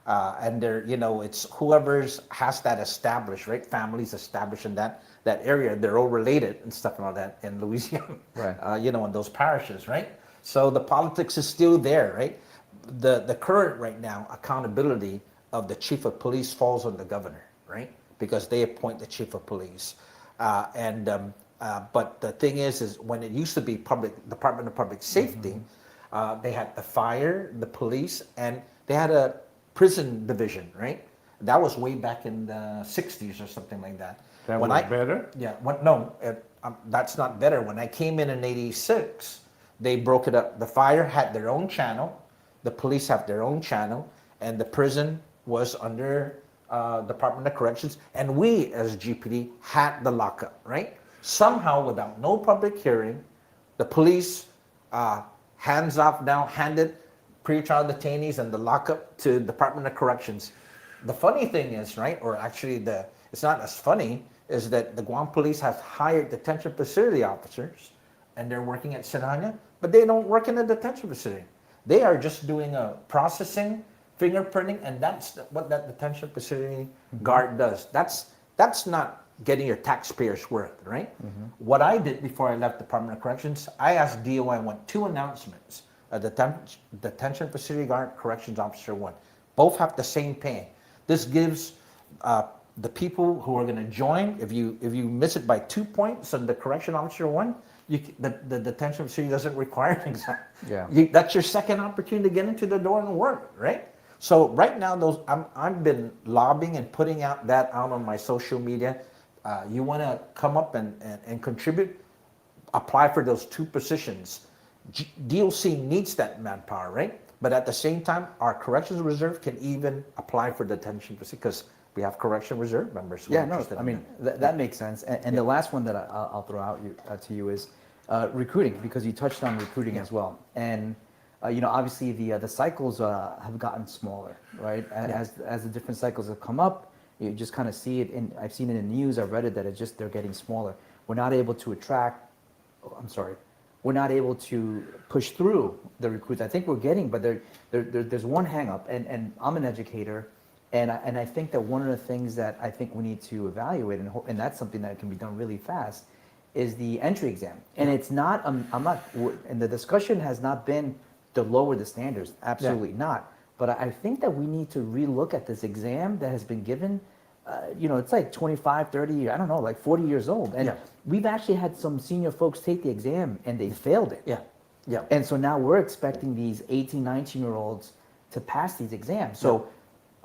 And there, it's whoever's has that established, right? Families established in that area, they're all related and stuff like that in Louisiana, right? In those parishes, right? So the politics is still there, right? The current right now accountability of the chief of police falls on the governor, right? Because they appoint the chief of police, but the thing is when it used to be Department of Public Safety, they had the fire, the police, and they had a prison division, right? That was way back in the 60s or something like that. That was better? Yeah. That's not better. When I came in '86, they broke it up. The fire had their own channel, the police have their own channel, and the prison was under Department of Corrections, and we as GPD had the lockup, right? Somehow, without no public hearing, the police handed pretrial detainees and the lockup to Department of Corrections. The funny thing is, right, or actually it's not as funny, is that the Guam police have hired detention facility officers, and they're working at Sinanya, but they don't work in a detention facility. They are just doing a processing, fingerprinting, and that's what that detention facility guard does. That's not getting your taxpayers' worth, right? What I did before I left Department of Corrections, I asked DOI, I want 2 announcements. A detention facility guard, corrections officer 1. Both have the same pay. This gives the people who are going to join, if you miss it by 2 points on the correction officer 1, the detention facility doesn't require an exam. That's your second opportunity to get into the door and work, right? So right now, I've been lobbying and putting that out on my social media. You want to come up and contribute, apply for those 2 positions. DOC needs that manpower, right? But at the same time, our corrections reserve can even apply for detention because we have correction reserve members. Who Yeah, are no, interested I in mean, that makes sense. And the last one that I'll throw out to you is recruiting, because you touched on recruiting as well. And, obviously the cycles have gotten smaller, right? As the different cycles have come up, you just kind of see it, and I've seen it in the news, I've read it, that they're getting smaller. We're not able to we're not able to push through the recruits. I think we're getting, but there's one hang up, and I'm an educator, and I think that one of the things that I think we need to evaluate, and that's something that can be done really fast, is the entry exam. And it's not, and the discussion has not been to lower the standards, absolutely not. But I think that we need to relook at this exam that has been given. It's like 25, 30, I don't know, like 40 years old. And we've actually had some senior folks take the exam and they failed it. Yeah. And so now we're expecting these 18, 19-year-olds to pass these exams. So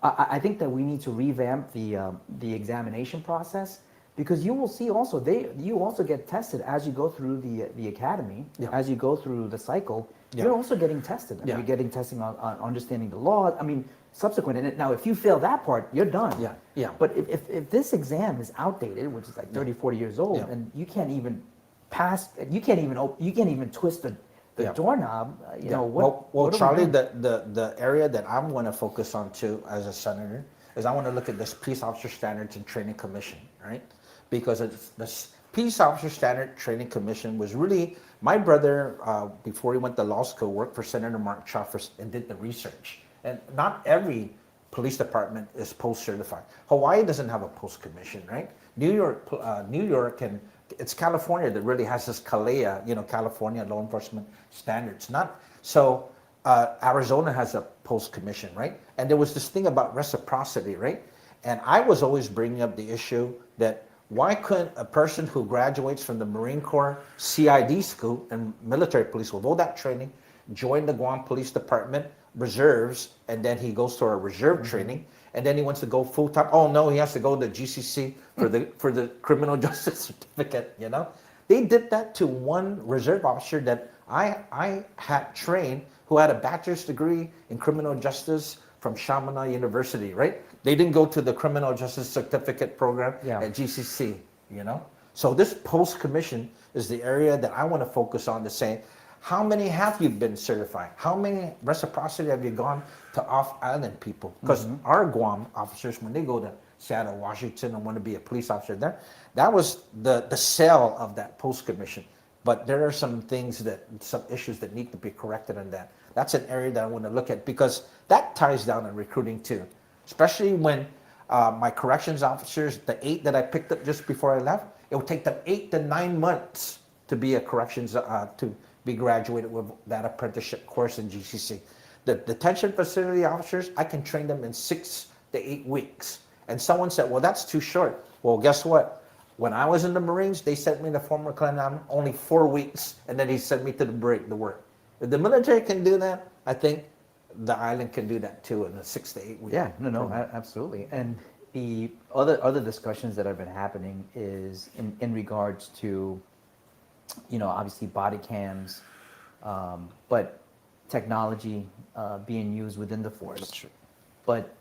I think that we need to revamp the examination process, because you will see also, you also get tested as you go through the academy, as you go through the cycle. You're also getting tested. You're getting testing on understanding the law. I mean, subsequent. And now, if you fail that part, you're done. But if this exam is outdated, which is like 30, 40 years old, and you can't even pass, you can't even twist the doorknob. What Charlie, the area that I'm going to focus on too, as a senator, is I want to look at this Peace Officer Standards and Training Commission, right? Because this Peace Officer Standard Training Commission was really, my brother, before he went to law school, worked for Senator Mark Choffers and did the research. And not every police department is post-certified. Hawaii doesn't have a post commission, right? New York, and it's California that really has this CALEA, California Law Enforcement Standards. Arizona has a post commission, right? And there was this thing about reciprocity, right? And I was always bringing up the issue that why couldn't a person who graduates from the Marine Corps CID school and military police with all that training join the Guam Police Department reserves, and then he goes to a reserve training, and then he wants to go full time? Oh no, he has to go to GCC for the criminal justice certificate. They did that to one reserve officer that I had trained, who had a bachelor's degree in criminal justice from Chaminade University, right? They didn't go to the criminal justice certificate program at GCC, So this post commission is the area that I want to focus on, to say, how many have you been certified? How many reciprocity have you gone to off-island people? Because our Guam officers, when they go to Seattle, Washington, and want to be a police officer there, that was the sale of that post commission. But there are some issues that need to be corrected in that. That's an area that I want to look at, because that ties down in recruiting too. Especially when my corrections officers, the 8 that I picked up just before I left, it would take them 8 to 9 months to be a corrections, to be graduated with that apprenticeship course in GCC. The detention facility officers, I can train them in 6 to 8 weeks. And someone said, well, that's too short. Well, guess what? When I was in the Marines, they sent me to former Clan only 4 weeks, and then he sent me to the work. If the military can do that, I think the island can do that too in a 6 to 8 weeks. Yeah, no, absolutely. And the other discussions that have been happening is in regards to, obviously body cams, but technology being used within the force. That's true. But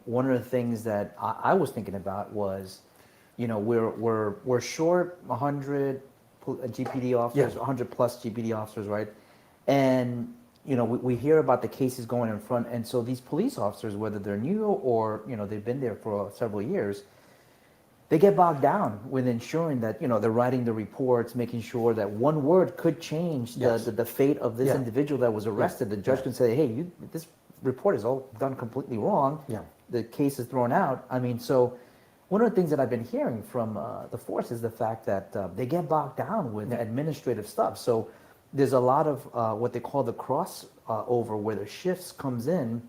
one of the things that I was thinking about was, we're short 100 GPD officers, 100 plus GPD officers, right? And we hear about the cases going in front, and so these police officers, whether they're new or they've been there for several years, they get bogged down with ensuring that they're writing the reports, making sure that one word could change the fate of this individual that was arrested. The judge can say, hey, this report is all done completely wrong. The case is thrown out. I mean, so one of the things that I've been hearing from the force is the fact that they get bogged down with administrative stuff. So there's a lot of what they call the cross over, where the shifts comes in,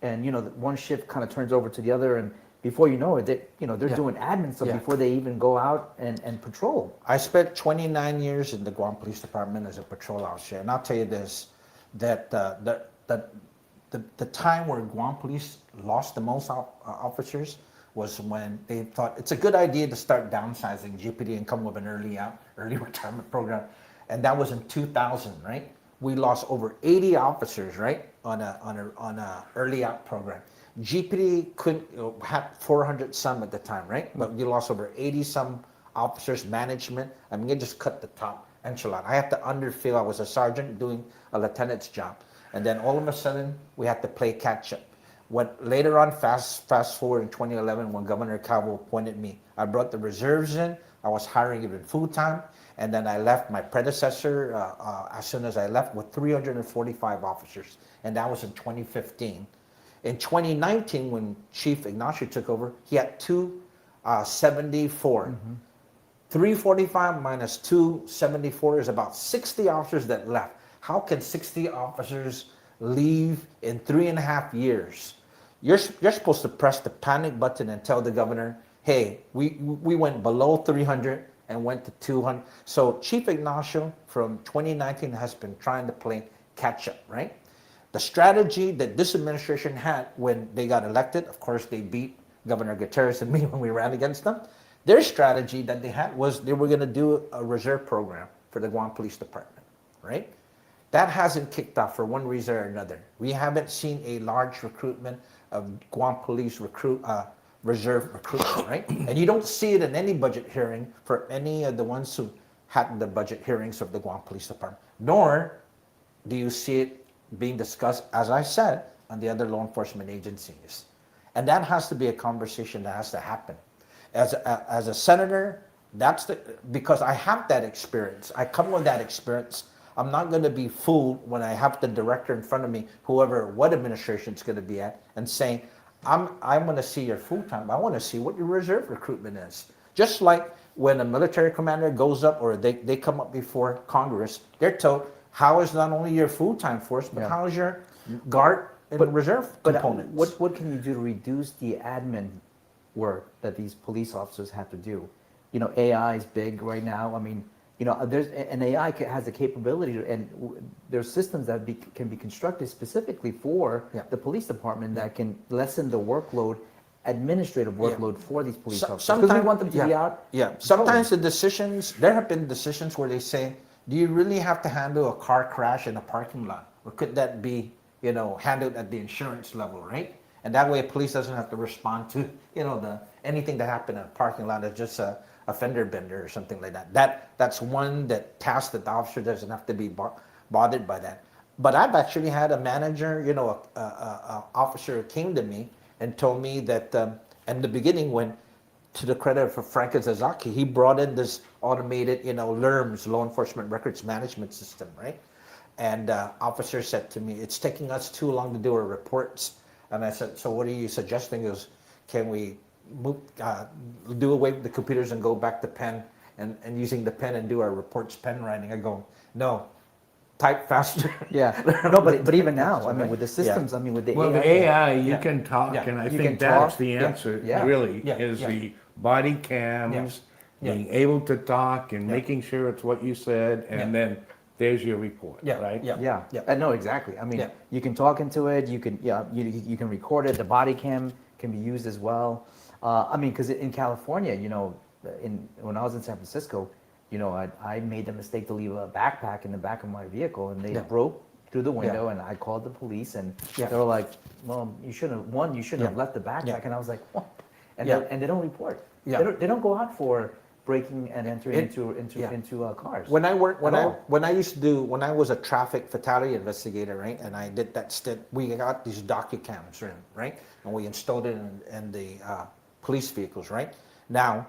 and one shift kind of turns over to the other, and before you know it, they're doing admin stuff before they even go out and patrol. I spent 29 years in the Guam Police Department as a patrol officer, and I'll tell you this, that the time where Guam Police lost the most officers was when they thought it's a good idea to start downsizing GPD and come with an early retirement program. And that was in 2000, right? we lost over 80 officers, right, on a early out program. GPD couldn't had 400 some at the time, right? But we lost over 80 some officers, management. I mean, it just cut the top enchilada. I had to underfill. I was a sergeant doing a lieutenant's job, and then all of a sudden we had to play catch up. When later on, fast forward in 2011, when Governor Cove appointed me, I brought the reserves in. I was hiring even full time, and then I left my predecessor as soon as I left with 345 officers, and that was in 2015. In 2019, when Chief Ignacio took over, he had 274. 345 minus 274 is about 60 officers that left. How can 60 officers leave in 3.5 years? You're supposed to press the panic button and tell the governor, hey, we went below 300 and went to 200. So Chief Ignacio from 2019 has been trying to play catch up, right? The strategy that this administration had when they got elected, of course, they beat Governor Gutierrez and me when we ran against them. Their strategy that they had was they were going to do a reserve program for the Guam Police Department, right? That hasn't kicked off for one reason or another. We haven't seen a large recruitment of Guam Police reserve recruitment, right? And you don't see it in any budget hearing for any of the ones who had the budget hearings of the Guam Police Department, nor do you see it being discussed, as I said, on the other law enforcement agencies. And that has to be a conversation that has to happen. As a senator, because I have that experience. I come with that experience. I'm not going to be fooled when I have the director in front of me, what administration it's going to be at, and saying, I'm going to see your full-time. I want to see what your reserve recruitment is. Just like when a military commander goes up or they come up before Congress, they're told, how is not only your full-time force, but how is your guard and reserve components? What can you do to reduce the admin work that these police officers have to do? You know, AI is big right now. I mean, you know, an AI has the capability to, and there's systems that can be constructed specifically for the police department that can lessen the workload, administrative workload for these police officers. Because we want them to be out. Yeah, sometimes the decisions, there have been decisions where they say, do you really have to handle a car crash in a parking lot? Or could that be, you know, handled at the insurance level, right? And that way police doesn't have to respond to, you know, anything that happened in a parking lot is just a fender bender or something like that. That's one task that the officer doesn't have to be bothered by that. But I've actually had a manager, you know, a officer came to me and told me that in the beginning, when, to the credit for Frank Zazaki, he brought in this automated, you know, LERMS, Law Enforcement Records Management System, right? And officer said to me, it's taking us too long to do our reports. And I said, so what are you suggesting? He goes, can we do away with the computers and go back to pen and using the pen and do our reports pen writing? I go, no, type faster. Yeah, no, but even now, I mean, with the systems, I mean, with the AI, you can talk, and I think that's the answer, really, is the body cams, being able to talk and making sure it's what you said, and then there's your report, right? No, exactly. I mean, you can talk into it, you can record it, the body cam can be used as well. I mean, because in California, you know, when I was in San Francisco, you know, I made the mistake to leave a backpack in the back of my vehicle, and they broke through the window, and I called the police, and they were like, well, you shouldn't have left the backpack, and I was like, what? And they don't report. They don't go out for breaking and entering into cars. When I was a traffic fatality investigator, right, and I did that stint, we got these docu-cams, right, and we installed it in the police vehicles, right? Now,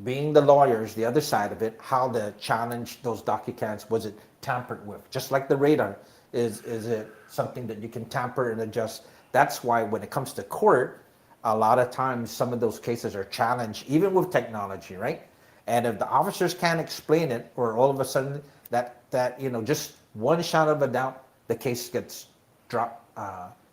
being the lawyers, the other side of it, how to challenge those docu-cams, was it tampered with? Just like the radar, is it something that you can tamper and adjust? That's why when it comes to court, a lot of times some of those cases are challenged, even with technology, right? And if the officers can't explain it, or all of a sudden that you know, just one shot of a doubt, the case gets dropped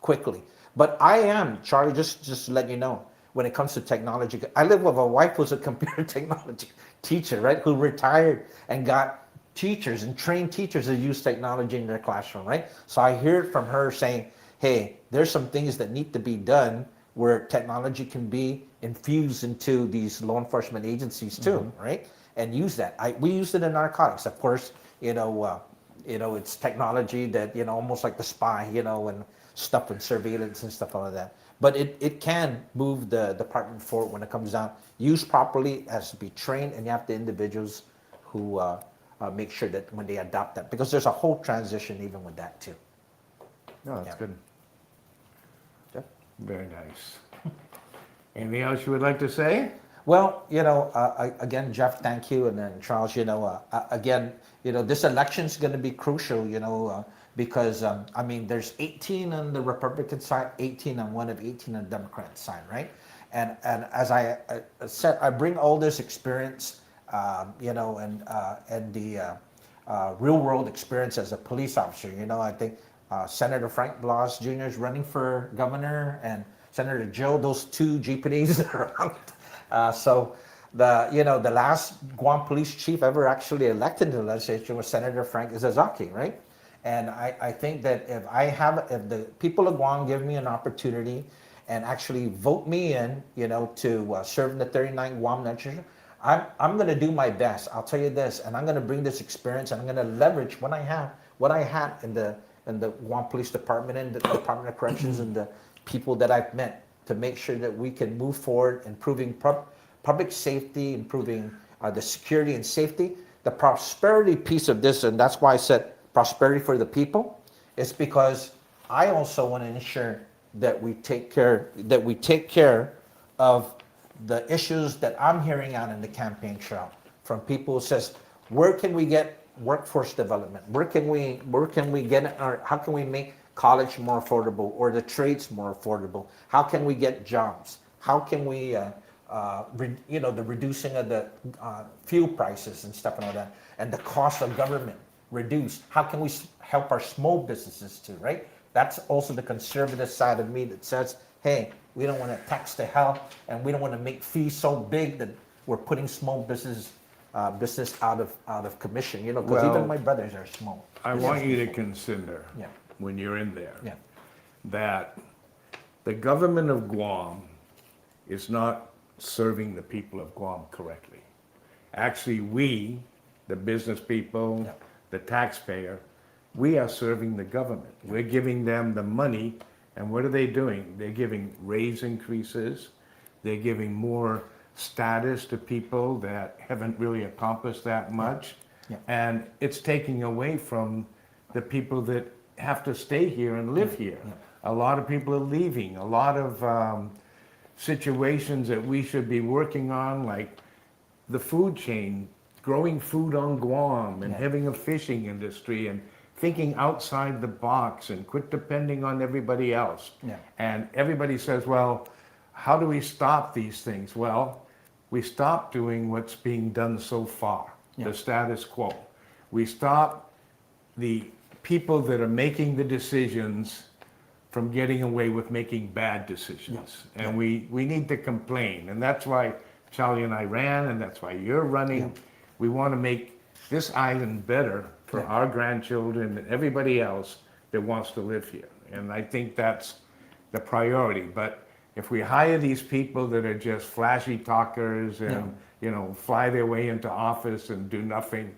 quickly. But I am, Charlie, just to let you know, when it comes to technology, I live with a wife who's a computer technology teacher, right, who retired and got teachers and trained teachers to use technology in their classroom, right? So I hear it from her saying, hey, there's some things that need to be done where technology can be infused into these law enforcement agencies too, right? And use that. We used it in narcotics, of course. You know, it's technology that, almost like the spy, and stuff and surveillance and stuff like that. But it can move the department forward when it comes down. Used properly, it has to be trained, and you have the individuals who make sure that when they adopt that, because there's a whole transition even with that too. No, that's Yeah. good. Very nice. Anything else you would like to say? Well, again, Jeff, thank you, and then Charles, again, this election is going to be crucial, because there's 18 on the Republican side, 18 on one of 18 on the Democrat side, right? And as I said, I bring all this experience, and the real world experience as a police officer. I think Senator Frank Blas Jr. is running for governor, and Senator Joe, those two GPDs are around. So the last Guam police chief ever actually elected in the legislature was Senator Frank Izazaki, right? And I think that if the people of Guam give me an opportunity and actually vote me in, to serve in the 39th Guam legislature, I'm going to do my best. I'll tell you this, and I'm going to bring this experience, and I'm going to leverage what I had in the Guam Police Department and the Department of Corrections and the people that I've met to make sure that we can move forward, improving public safety, improving the security and safety. The prosperity piece of this, and that's why I said prosperity for the people, is because I also want to ensure that we take care of the issues that I'm hearing out in the campaign trail from people who says, where can we get workforce development? Where can we get how can we make college more affordable or the trades more affordable? How can we get jobs? How can we the reducing of the fuel prices and stuff and all that, and the cost of government reduced? How can we help our small businesses too, right? That's also the conservative side of me that says, hey, we don't want to tax to hell, and we don't want to make fees so big that we're putting small business out of commission, because even my brothers are small. I want you to consider, when you're in there, that the government of Guam is not serving the people of Guam correctly. Actually, we, the business people, the taxpayer, we are serving the government. We're giving them the money, and what are they doing? They're giving raise increases, they're giving more status to people that haven't really accomplished that much, and it's taking away from the people that have to stay here and live here. A lot of people are leaving. A lot of situations that we should be working on, like the food chain, growing food on Guam, and having a fishing industry, and thinking outside the box, and quit depending on everybody else. And everybody says, well, how do we stop these things? Well, we stop doing what's being done so far, the status quo. We stop the people that are making the decisions from getting away with making bad decisions. And we need to complain. And that's why Charlie and I ran, and that's why you're running. We want to make this island better for our grandchildren and everybody else that wants to live here. And I think that's the priority. But if we hire these people that are just flashy talkers and fly their way into office and do nothing,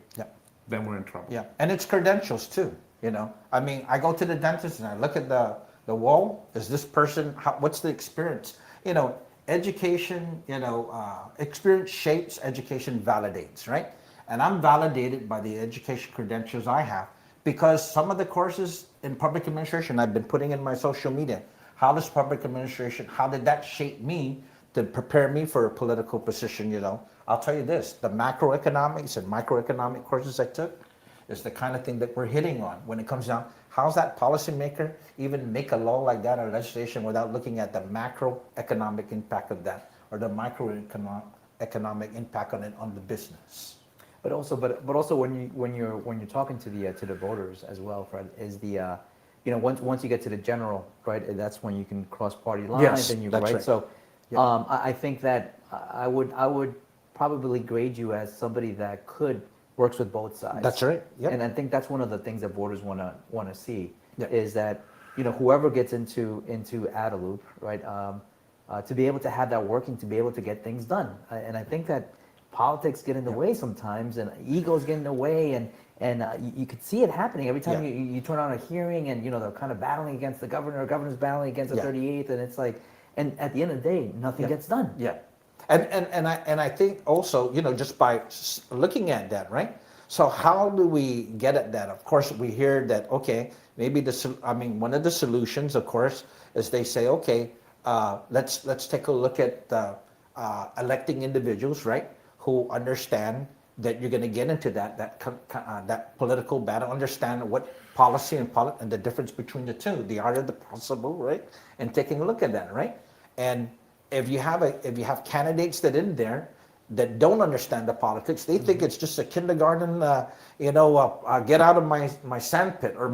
then we're in trouble. And it's credentials too. I go to the dentist and I look at the wall. Is this person? What's the experience? Education. Experience shapes. Education validates, right? And I'm validated by the education credentials I have, because some of the courses in public administration I've been putting in my social media. How does public administration, how did that shape me to prepare me for a political position, I'll tell you this, the macroeconomics and microeconomic courses I took is the kind of thing that we're hitting on when it comes down. How's that policymaker even make a law like that or legislation without looking at the macroeconomic impact of that, or the microeconomic impact on it on the business? But also when you're talking to the voters as well, Fred, is the once you get to the general, right, that's when you can cross party lines, and you right. So I think that I would probably grade you as somebody that works with both sides. That's right. And I think that's one of the things that voters want to see is that whoever gets into Adelup, right, to be able to have that working, to be able to get things done. And I think that politics get in the way sometimes, and egos get in the way, and you could see it happening every time you turn on a hearing, and they're kind of battling against the governor's battling against the 38th, and it's like, and at the end of the day, nothing gets done. Yeah, and I think also, just by looking at that, right? So how do we get at that? Of course, we hear that, okay, maybe one of the solutions, of course, is they say, okay, let's take a look at electing individuals, right, who understand that you're going to get into that political battle, understand what policy and the difference between the two, the art of the possible, right, and taking a look at that, right, and if you have candidates that in there that don't understand the politics, they think it's just a kindergarten, get out of my sandpit or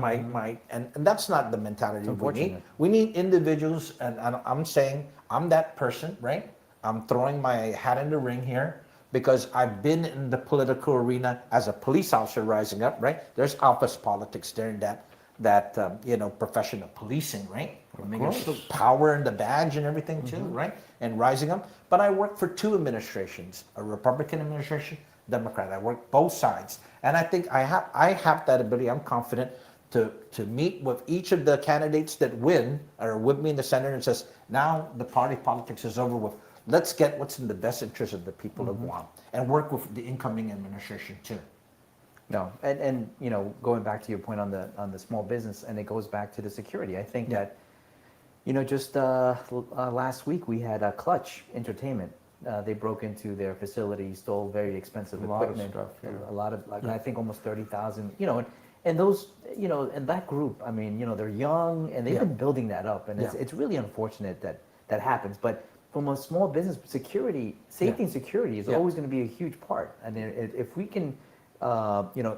and that's not the mentality we need. We need individuals, and I'm saying I'm that person, right? I'm throwing my hat in the ring here because I've been in the political arena as a police officer rising up, right? There's office politics there in that profession of policing, right? The power and the badge and everything too, right? And rising up. But I worked for two administrations, a Republican administration, Democrat. I worked both sides. And I think I have that ability, I'm confident, to meet with each of the candidates that win or with me in the Senate and says, now the party politics is over with. Let's get what's in the best interest of the people of Guam and work with the incoming administration too. No, and going back to your point on the small business, and it goes back to the security. I think that, just last week we had Clutch Entertainment. They broke into their facility, stole very expensive equipment. A lot of stuff, a lot of, I think almost 30,000. And those, and that group. I mean, they're young and they've been building that up, and it's really unfortunate that happens. But from a small business, safety and security is always going to be a huge part. And if we can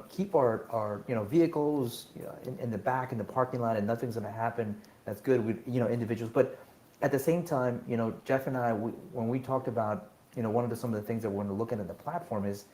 keep our vehicles in the back in the parking lot and nothing's going to happen, that's good with individuals. But at the same time, Jeff and I, when we talked about one of some of the things that we're going to look at in the platform is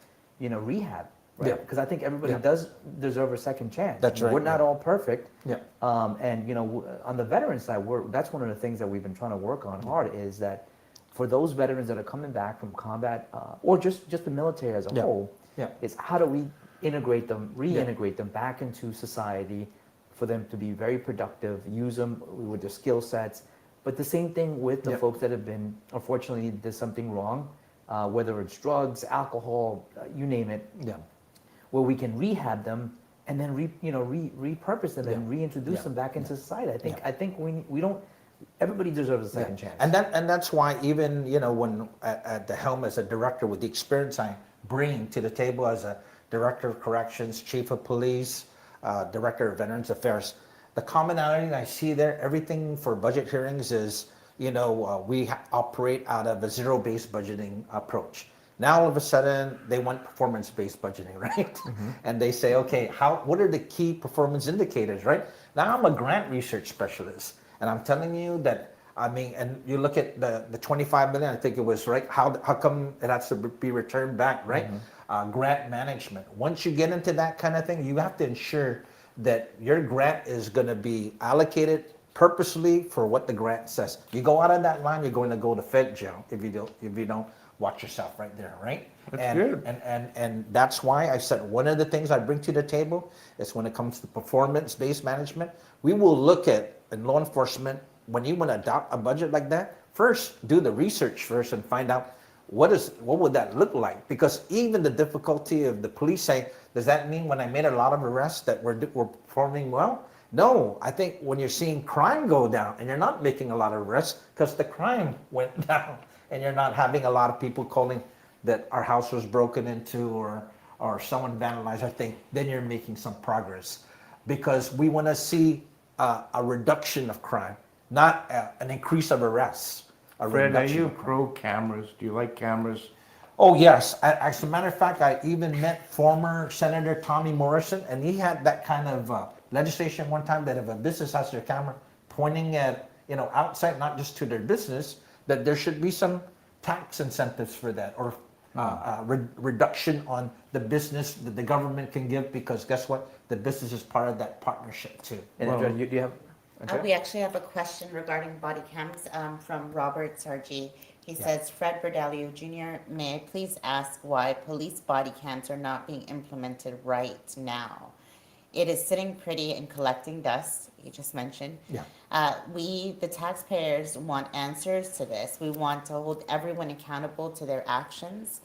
rehab, right? Because I think everybody does deserve a second chance. That's right. We're not all perfect. Yeah. And on the veteran side, that's one of the things that we've been trying to work on hard is that for those veterans that are coming back from combat or just the military as a whole. Yeah. Is how do we reintegrate them back into society for them to be very productive, use them with their skill sets. But the same thing with the folks that have been, unfortunately, did something wrong, whether it's drugs, alcohol, you name it, where we can rehab them and then repurpose them and reintroduce them back into society. I think we don't. Everybody deserves a second chance. And that's why even when at the helm as a director with the experience I bring to the table as a director of corrections, chief of police, director of veterans affairs, the commonality I see there, everything for budget hearings is, we operate out of a zero-based budgeting approach. Now all of a sudden they want performance-based budgeting, right? And they say, okay, what are the key performance indicators, right? Now I'm a grant research specialist, and I'm telling you that. And you look at the 25 million, I think it was, right? How come it has to be returned back, right? Grant management. Once you get into that kind of thing, you have to ensure that your grant is going to be allocated purposely for what the grant says. You go out of that line, you're going to go to Fed jail if you don't watch yourself right there, right? That's good. And that's why I said one of the things I bring to the table is when it comes to performance-based management, we will look at in law enforcement. When you want to adopt a budget like that, first do the research first and find out what would that look like? Because even the difficulty of the police saying, does that mean when I made a lot of arrests that we're performing well? No, I think when you're seeing crime go down and you're not making a lot of arrests because the crime went down and you're not having a lot of people calling that our house was broken into or someone vandalized, I think then you're making some progress because we want to see a reduction of crime. Not an increase of arrests. Fred, are you pro cameras? Do you like cameras? Oh, yes. As a matter of fact, I even met former Senator Tommy Morrison, and he had that kind of legislation one time that if a business has their camera pointing at, outside, not just to their business, that there should be some tax incentives for that or reduction on the business that the government can give because guess what? The business is part of that partnership too. And do you have... We actually have a question regarding body cams from Robert Sargi. He says, Fred Bordallo Jr., may I please ask why police body cams are not being implemented right now? It is sitting pretty and collecting dust, you just mentioned. We, the taxpayers, want answers to this. We want to hold everyone accountable to their actions.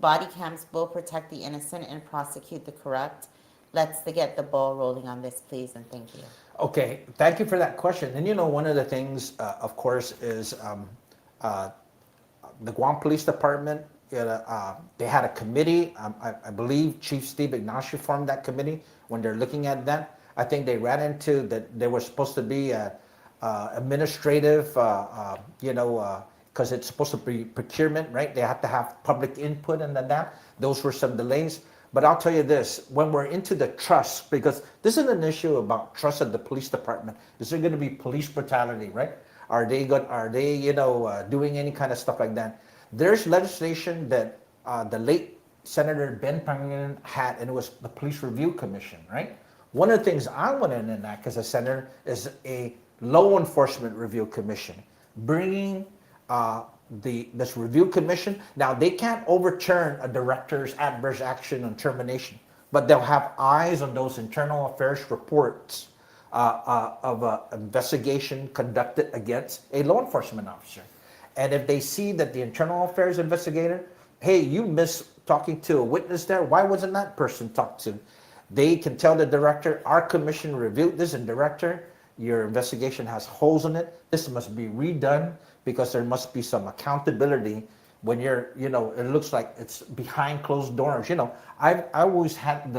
Body cams will protect the innocent and prosecute the corrupt. Let's get the ball rolling on this, please, and thank you. Okay, thank you for that question. And one of the things, of course, is the Guam Police Department, they had a committee. I believe Chief Steve Ignacio formed that committee when they're looking at that. I think they ran into that there was supposed to be a administrative, because it's supposed to be procurement, right? They have to have public input and that. Those were some delays. But I'll tell you this, when we're into the trust, because this is an issue about trust of the police department. Is there going to be police brutality, right? Are they doing any kind of stuff like that? There's legislation that the late Senator Ben Pangilinan had, and it was the Police Review Commission, right? One of the things I want to enact as a senator is a law enforcement review commission, bringing this review commission. Now, they can't overturn a director's adverse action on termination, but they'll have eyes on those internal affairs reports of an investigation conducted against a law enforcement officer. And if they see that the internal affairs investigator, hey, you missed talking to a witness there, why wasn't that person talked to? They can tell the director, our commission reviewed this, and director, your investigation has holes in it. This must be redone because there must be some accountability when you're, it looks like it's behind closed doors. I always had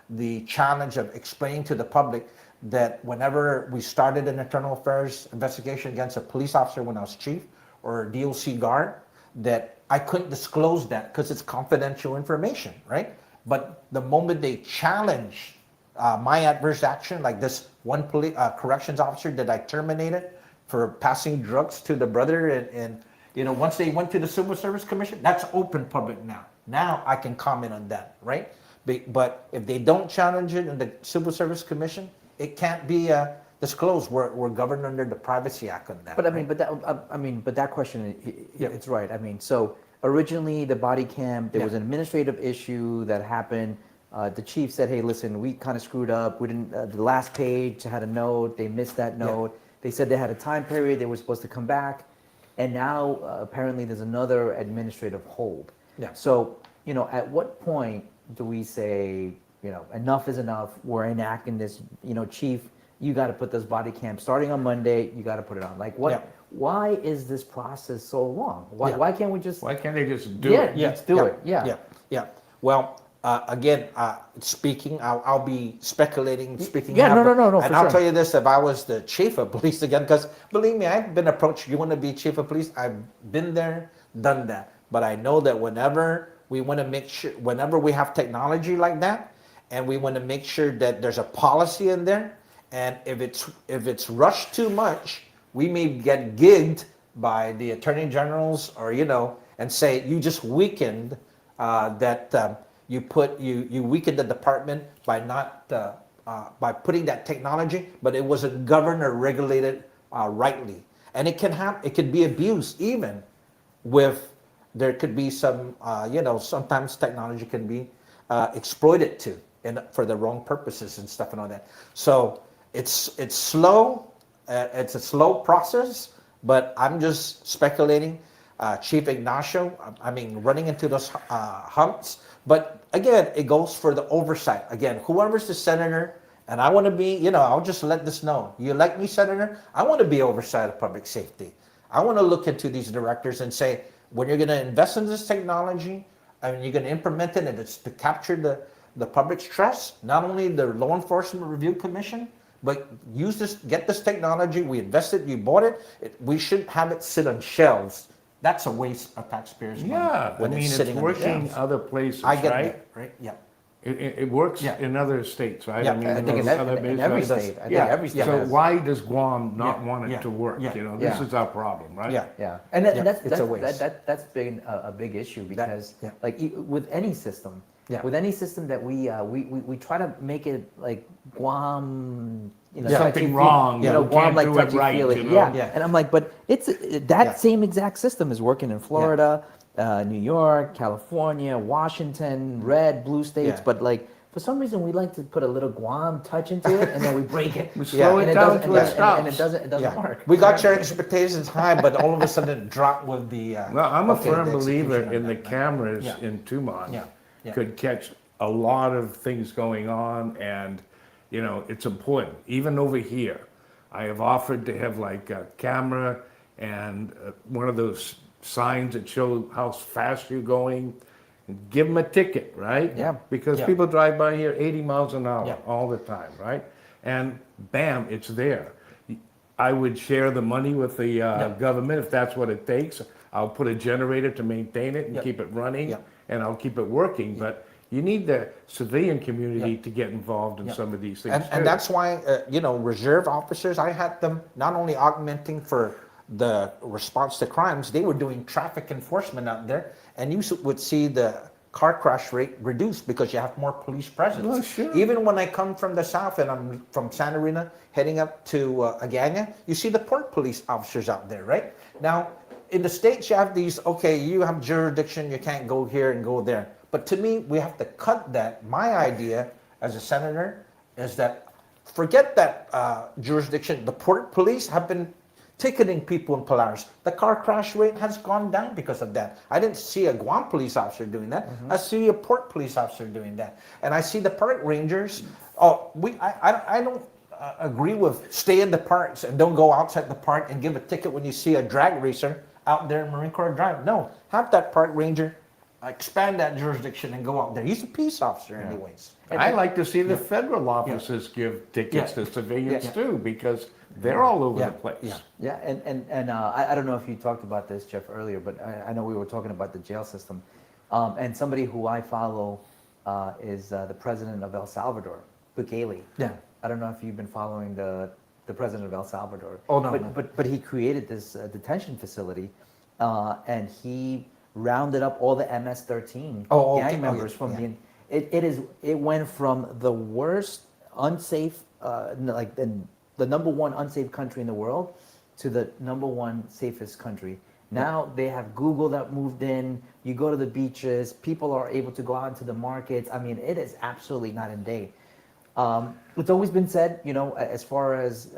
the challenge of explaining to the public that whenever we started an internal affairs investigation against a police officer when I was chief or a DOC guard, that I couldn't disclose that because it's confidential information, right? But the moment they challenge my adverse action, like this one corrections officer that I terminated for passing drugs to the brother, and once they went to the Civil Service Commission, that's open public now. Now I can comment on that, right? But if they don't challenge it in the Civil Service Commission, it can't be disclosed. We're governed under the Privacy Act on that. But right? but that question, it's right. So originally the body cam, there was an administrative issue that happened. The chief said, "Hey, listen, we kind of screwed up. We didn't. The last page had a note. They missed that note. They said they had a time period. They were supposed to come back, and now apparently there's another administrative hold. So at what point do we say, enough is enough? We're enacting this. Chief, you got to put this body cam starting on Monday. You got to put it on. Like what? Why is this process so long? Why can't we just? Why can't they just do it? Let's do it. Well, again, speaking, I'll be speculating, speaking. No. And I'll tell you this: if I was the chief of police again, because believe me, I've been approached. You want to be chief of police? I've been there, done that. But I know that whenever we want to make sure, whenever we have technology like that, and we want to make sure that there's a policy in there, and if it's rushed too much, we may get gigged by the attorney generals, or and say you just weakened that. You weakened the department by not by putting that technology, but it wasn't governed or regulated rightly, and it can be abused even with. There could be some sometimes technology can be exploited too, and for the wrong purposes and stuff and all that. So it's slow. It's a slow process, but I'm just speculating. Chief Ignacio, running into those humps. But again, it goes for the oversight. Again, whoever's the senator, and I want to be, I'll just let this know. You elect me senator, I want to be oversight of public safety. I want to look into these directors and say, when you're going to invest in this technology, you're going to implement it, and it's to capture the public's trust, not only the Law Enforcement Review Commission, but get this technology, we invested, you bought it, we shouldn't have it sit on shelves. That's a waste of taxpayers' money. When it's sitting working on the shelves. other places, I get right? that, right? Yeah. It works in other states, right? Yeah, I mean, I think in in every state. I think every state So has. why does Guam not Yeah, want it yeah, to work? yeah, You know, this yeah. is our problem, right? Yeah, and that's it's a waste. that's been a big issue because yeah. like with any system, that we try to make it like Guam, Something wrong. you know, You Guam can't like do it touchy right, feely. you know? Yeah, and I'm like, but it's that same exact system is working in Florida, New York, California, Washington, red, blue states, but like. For some reason, we like to put a little Guam touch into it, and then we break it. We slow it down till it stops. And it doesn't work. We got your expectations high, but all of a sudden it dropped with the. Well, I'm a okay, firm the believer execution in of the that, right? cameras Yeah. in Tumon Yeah. could catch a lot of things going on, and you know it's important. Even over here, I have offered to have like a camera and one of those signs that show how fast you're going. Give them a ticket, right? Yeah. Because Yeah. people drive by here 80 miles an hour Yeah. all the time, right? And bam, it's there. I would share the money with the government if that's what it takes. I'll put a generator to maintain it and keep it running, and I'll keep it working. But you need the civilian community to get involved in some of these things. And that's why, reserve officers, I had them not only augmenting for the response to crimes, they were doing traffic enforcement out there, and you would see the car crash rate reduced because you have more police presence. Well, sure. Even when I come from the south and I'm from Santa Rita heading up to Agana, you see the port police officers out there, right? Now, in the States, you have these, okay, you have jurisdiction, you can't go here and go there. But to me, we have to cut that. My idea as a senator is that forget that jurisdiction. The port police have been ticketing people in Polaris. The car crash rate has gone down because of that. I didn't see a Guam police officer doing that. I see a port police officer doing that. And I see the park rangers. I don't agree with stay in the parks and don't go outside the park and give a ticket when you see a drag racer out there in Marine Corps Drive. No, have that park ranger expand that jurisdiction and go out there. He's a peace officer anyways. I like to see the federal officers give tickets to civilians too, because they're all over the place. Yeah, and I don't know if you talked about this, Jeff, earlier, but I know we were talking about the jail system. And somebody who I follow is the president of El Salvador, Bukele. Yeah. I don't know if you've been following the president of El Salvador. Oh, no. But he created this detention facility, and he rounded up all the MS-13 gang members from the. It went from the worst unsafe, like the number one unsafe country in the world, to the number one safest country. Now they have Google that moved in. You go to the beaches. People are able to go out into the markets. I mean, it is absolutely night and day. It's always been said, you know, as far as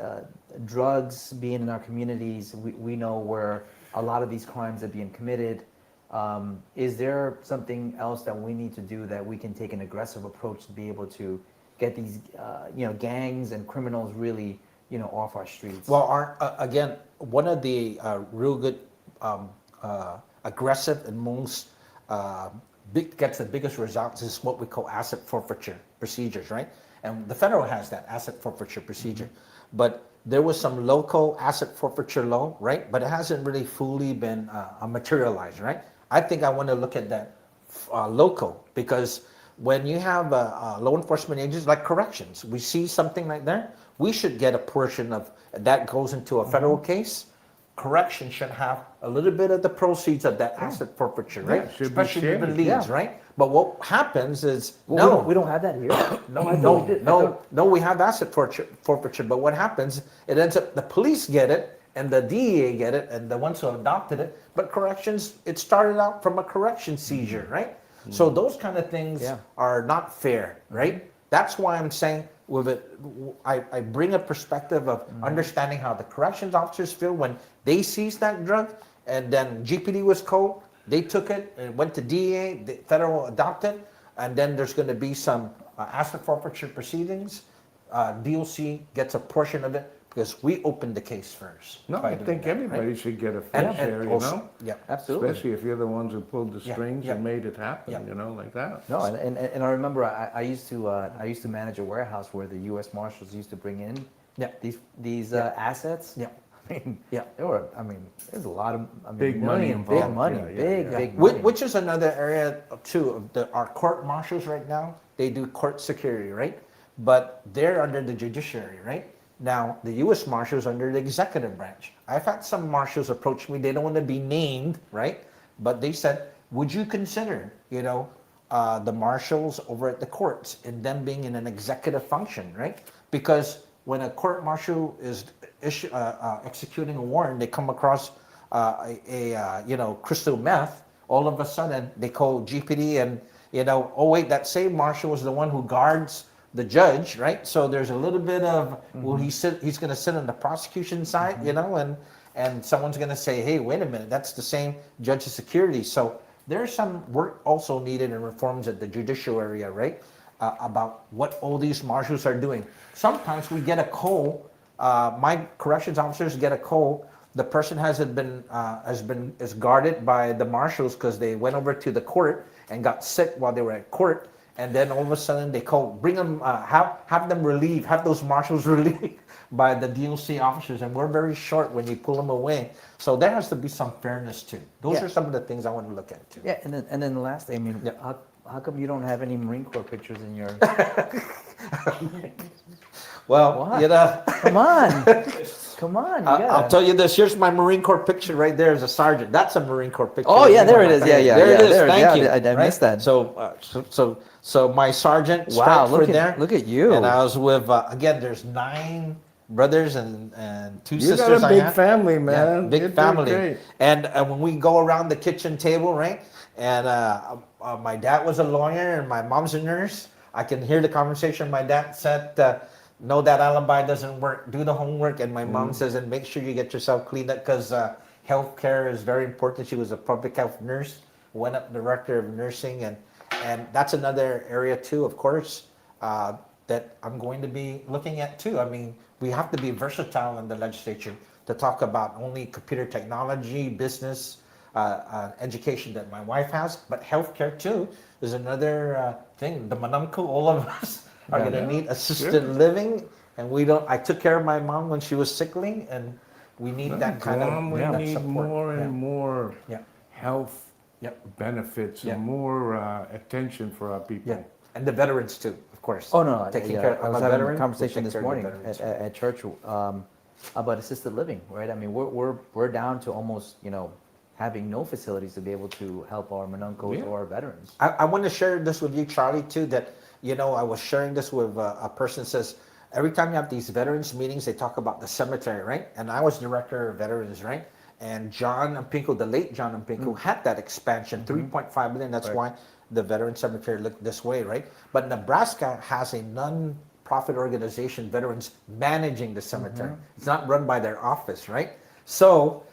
drugs being in our communities, we know where a lot of these crimes are being committed. Is there something else that we need to do that we can take an aggressive approach to be able to get these, gangs and criminals really, off our streets? Well, again, one of the real good aggressive and most gets the biggest results is what we call asset forfeiture procedures, right? And the federal has that asset forfeiture procedure. But there was some local asset forfeiture law, right? But it hasn't really fully been materialized, right? I think I want to look at that local, because when you have law enforcement agencies like corrections, we see something like that, we should get a portion of that goes into a federal case. Correction should have a little bit of the proceeds of that asset forfeiture, right? Yeah, should be Especially shared. the leads, right? But what happens is we don't have that here. No, we have asset forfeiture. But what happens? It ends up the police get it and the DEA get it and the ones who adopted it. But corrections, it started out from a correction seizure, right? So those kind of things are not fair, right? That's why I'm saying with it, I bring a perspective of understanding how the corrections officers feel when they seized that drug, and then GPD was called, they took it, and went to DEA, the federal adopted, and then there's going to be some asset forfeiture proceedings. DOC gets a portion of it because we opened the case first. No, I think everybody should get a fair share, you know? Yeah, absolutely. Especially if you're the ones who pulled the strings and made it happen, like that. No, and I remember I used to manage a warehouse where the U.S. Marshals used to bring in these assets. Yeah. There's a lot of big money involved. Big money. Big money. Which is another area too of our court marshals right now. they do court security, right? But they're under the judiciary, right? Now, the U.S. Marshals under the executive branch. I've had some marshals approach me. They don't want to be named, right? But they said, would you consider, the marshals over at the courts and them being in an executive function, right? Because when a court marshal is executing a warrant, they come across crystal meth, all of a sudden they call GPD and, oh wait, that same marshal was the one who guards the judge, right? So there's a little bit of, he's going to sit on the prosecution side, and someone's going to say, hey, wait a minute, that's the same judge's security. So there's some work also needed in reforms at the judicial area, right? About what all these marshals are doing. Sometimes we get a call, my corrections officers get a call, the person is guarded by the marshals because they went over to the court and got sick while they were at court. And then all of a sudden they call, bring them, have them relieved, have those marshals relieved by the DOC officers. And we're very short when you pull them away. So there has to be some fairness too. Those are some of the things I want to look at too. Yeah, and then the last thing, I mean, how come you don't have any Marine Corps pictures in your... Well, come on. Come on, you gotta... I'll tell you this. Here's my Marine Corps picture right there as a sergeant. That's a Marine Corps picture. Oh yeah, there it is. Yeah, there it is. Thank you. I missed that. So my sergeant. Wow, look at you. And I was with again. There's 9 brothers and 2 sisters. You got a big family, man. Yeah, big family. And when we go around the kitchen table, right? And my dad was a lawyer and my mom's a nurse. I can hear the conversation. My dad said. No, that alibi doesn't work. Do the homework. And my mom says, and make sure you get yourself cleaned up because healthcare is very important. She was a public health nurse, went up director of nursing. And that's another area too, of course, that I'm going to be looking at too. I mean, we have to be versatile in the legislature to talk about only computer technology, business, education that my wife has, but healthcare too is another thing. The Manamko, all of us are going to need assisted living, and we don't. I took care of my mom when she was sickly, and we need that kind of we that need support. more and more health benefits and more attention for our people. Yeah, and the veterans too, of course. Oh no, taking care I of was a having veteran, a conversation this morning at at church about assisted living, right? I mean, we're down to almost having no facilities to be able to help our Monuncos or our veterans. I want to share this with you, Charlie, too. That I was sharing this with a person says, every time you have these veterans meetings, they talk about the cemetery, right? And I was director of veterans, right? And John Ampinko, the late John Ampinko, had that expansion, 3.5 million. That's why the veteran cemetery looked this way, right? But Nebraska has a non-profit organization, veterans, managing the cemetery. It's not run by their office, right? So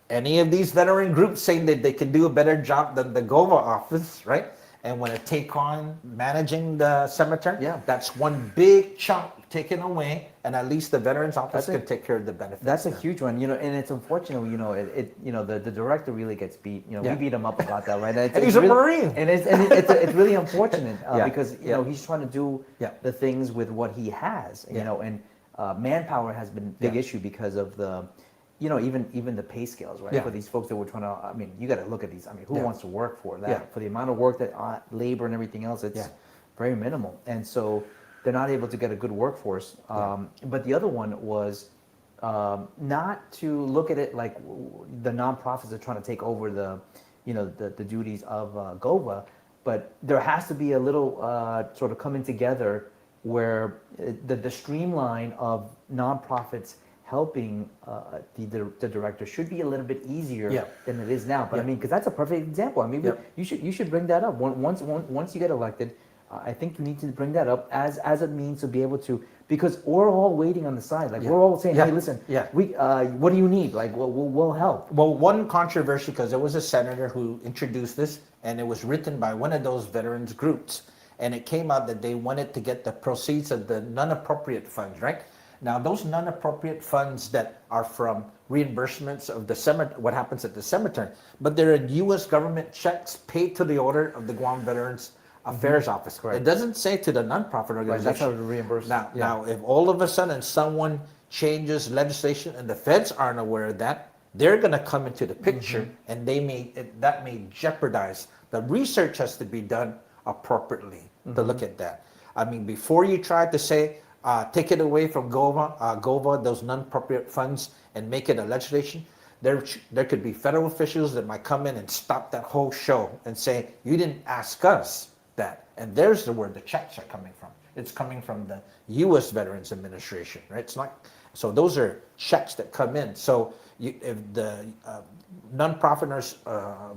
any of these veteran groups saying that they can do a better job than the GOVA office, right? And when it take on managing the cemetery, that's one big chunk taken away, and at least the Veterans Office can take care of the benefits. That's a huge one, and it's unfortunate, the director really gets beat. We beat him up about that, right? And he's a Marine, and it's really unfortunate because he's trying to do the things with what he has, and manpower has been a big issue because of the. Even the pay scales, right? For these folks that we're trying to, I mean, you got to look at these. I mean, who wants to work for that? For the amount of work that labor and everything else, it's very minimal. And so they're not able to get a good workforce. But the other one was not to look at it like the nonprofits are trying to take over the duties of GOVA, but there has to be a little sort of coming together where the streamline of nonprofits helping the director should be a little bit easier than it is now. But I mean, because that's a perfect example. I mean, you should bring that up once you get elected. I think you need to bring that up as a means to be able to, because we're all waiting on the side. Like we're all saying, hey, listen, we what do you need? Like we'll help. Well, one controversy, because there was a senator who introduced this, and it was written by one of those veterans groups, and it came out that they wanted to get the proceeds of the non-appropriate funds, right? Now, those non-appropriate funds that are from reimbursements of the cemetery, what happens at the cemetery, but they're U.S. government checks paid to the order of the Guam Veterans Affairs Office. Correct. It doesn't say to the nonprofit organization. Right, that's how to reimburse. Now, if all of a sudden someone changes legislation and the feds aren't aware of that, they're going to come into the picture, and that may jeopardize. The research has to be done appropriately to look at that. I mean, before you try to say, take it away from GOVA, those non-appropriate funds, and make it a legislation, there could be federal officials that might come in and stop that whole show and say, you didn't ask us that. And there's where the checks are coming from. It's coming from the U.S. Veterans Administration, right? It's not, so those are checks that come in. So if the nonprofit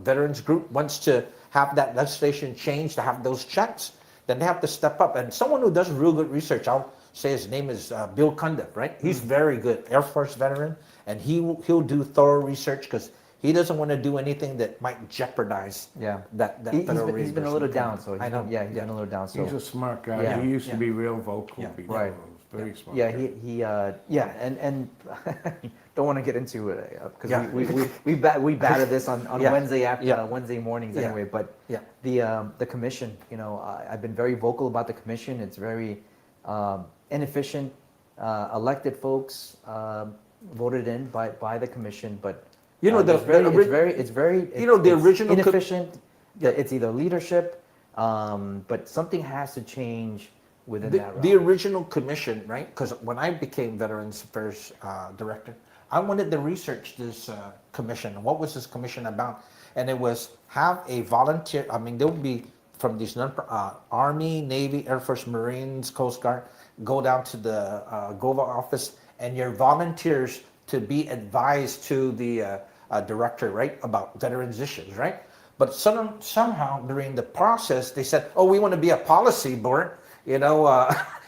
veterans group wants to have that legislation changed to have those checks, then they have to step up. And someone who does real good research, I'll say his name is Bill Cundiff, right? He's very good, Air Force veteran, and he'll do thorough research because he doesn't want to do anything that might jeopardize that federal he's been a little down, so I know. He's been a little down. So He's a smart guy. He used to be real vocal. Right. Very smart. Yeah, and don't want to get into it because we batted this on Wednesday after Wednesday mornings anyway. But the commission, I've been very vocal about the commission. It's very inefficient. Elected folks voted in by the commission, but it's very the original inefficient. It's either leadership, but something has to change within that realm. The original commission, right? Because when I became Veterans Affairs Director, I wanted to research this commission. What was this commission about? And it was have a volunteer, I mean, there would be from these Army, Navy, Air Force, Marines, Coast Guard, go down to the GOVA office, and your volunteers to be advised to the director, right, about veterans issues, right? But somehow during the process, they said, oh, we want to be a policy board,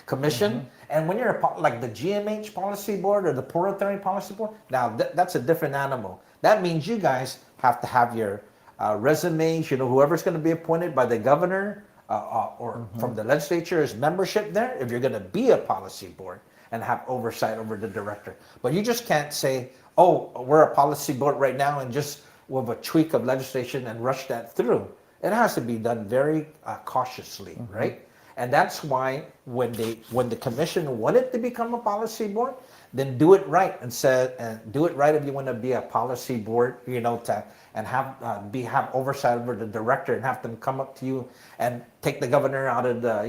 commission. And when you're like the GMH policy board or the Port Authority policy board, now that's a different animal. That means you guys have to have your resumes, whoever's going to be appointed by the governor or from the legislature as membership there, if you're going to be a policy board and have oversight over the director. But you just can't say, oh, we're a policy board right now and just with a tweak of legislation and rush that through. It has to be done very cautiously, right? And that's why when the commission wanted to become a policy board, then do it right and do it right if you want to be a policy board, and have oversight over the director and have them come up to you and take the governor out of the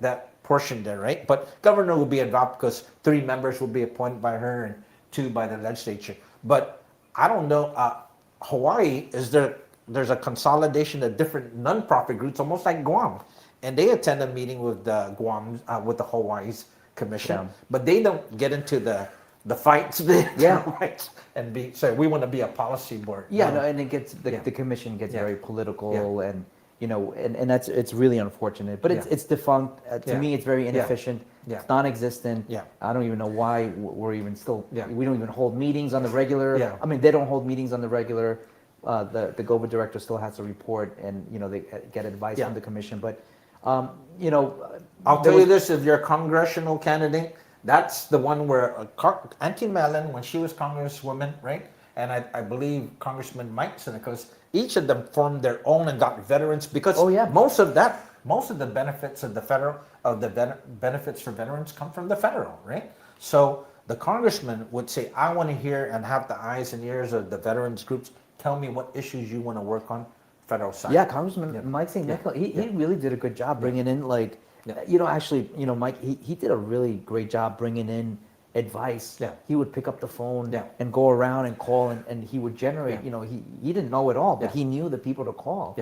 that portion there, right? But governor will be involved because 3 members will be appointed by her and 2 by the legislature. But I don't know, Hawaii there's a consolidation of different nonprofit groups, almost like Guam. And they attend a meeting with the Guam, with the Hawaii's commission, but they don't get into the fights, and say we want to be a policy board. And it gets the commission gets very political, and and it's really unfortunate. But it's defunct. To me, it's very inefficient. It's non-existent. I don't even know why we're even still. We don't even hold meetings on the regular. I mean, they don't hold meetings on the regular. The GOVA director still has to report, and they get advice from the commission, but. I'll tell you this: if you're a congressional candidate, that's the one where Auntie Mellon, when she was congresswoman, right, and I believe Congressman Mike Senator, because each of them formed their own and got veterans because most of the benefits of the benefits for veterans come from the federal, right? So the congressman would say, I want to hear and have the eyes and ears of the veterans groups. Tell me what issues you want to work on. Federal side. Congressman Mike St. Nicholas, he really did a good job bringing in Mike, he did a really great job bringing in advice. He would pick up the phone and go around and call and he would generate, he didn't know it all, but he knew the people to call.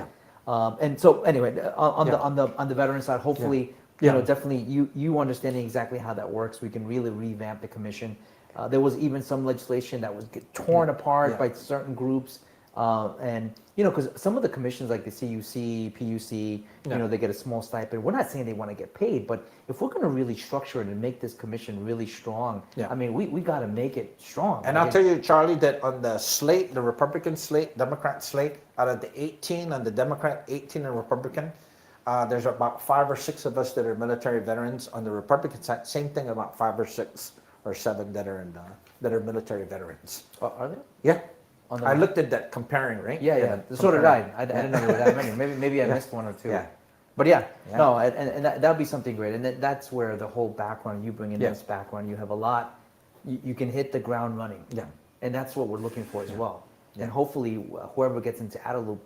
And so anyway, on the veteran side, hopefully, definitely you understanding exactly how that works, we can really revamp the commission. There was even some legislation that was torn apart by certain groups. And because some of the commissions like the CUC, PUC, they get a small stipend. We're not saying they want to get paid, but if we're going to really structure it and make this commission really strong, I mean, we got to make it strong. And I'll tell you, Charlie, that on the slate, the Republican slate, Democrat slate, out of the 18 on the Democrat, 18 and Republican, there's about 5 or 6 of us that are military veterans. On the Republican side, same thing, about 5 or 6 or 7 that are military veterans. Are there? Yeah. I looked at that comparing, right? So did I. I didn't know there were that many. Maybe I missed 1 or 2. But no, and that would be something great. And that's where the whole background, you bring in this background, you have a lot, you can hit the ground running. And that's what we're looking for as well. And hopefully whoever gets into Adelup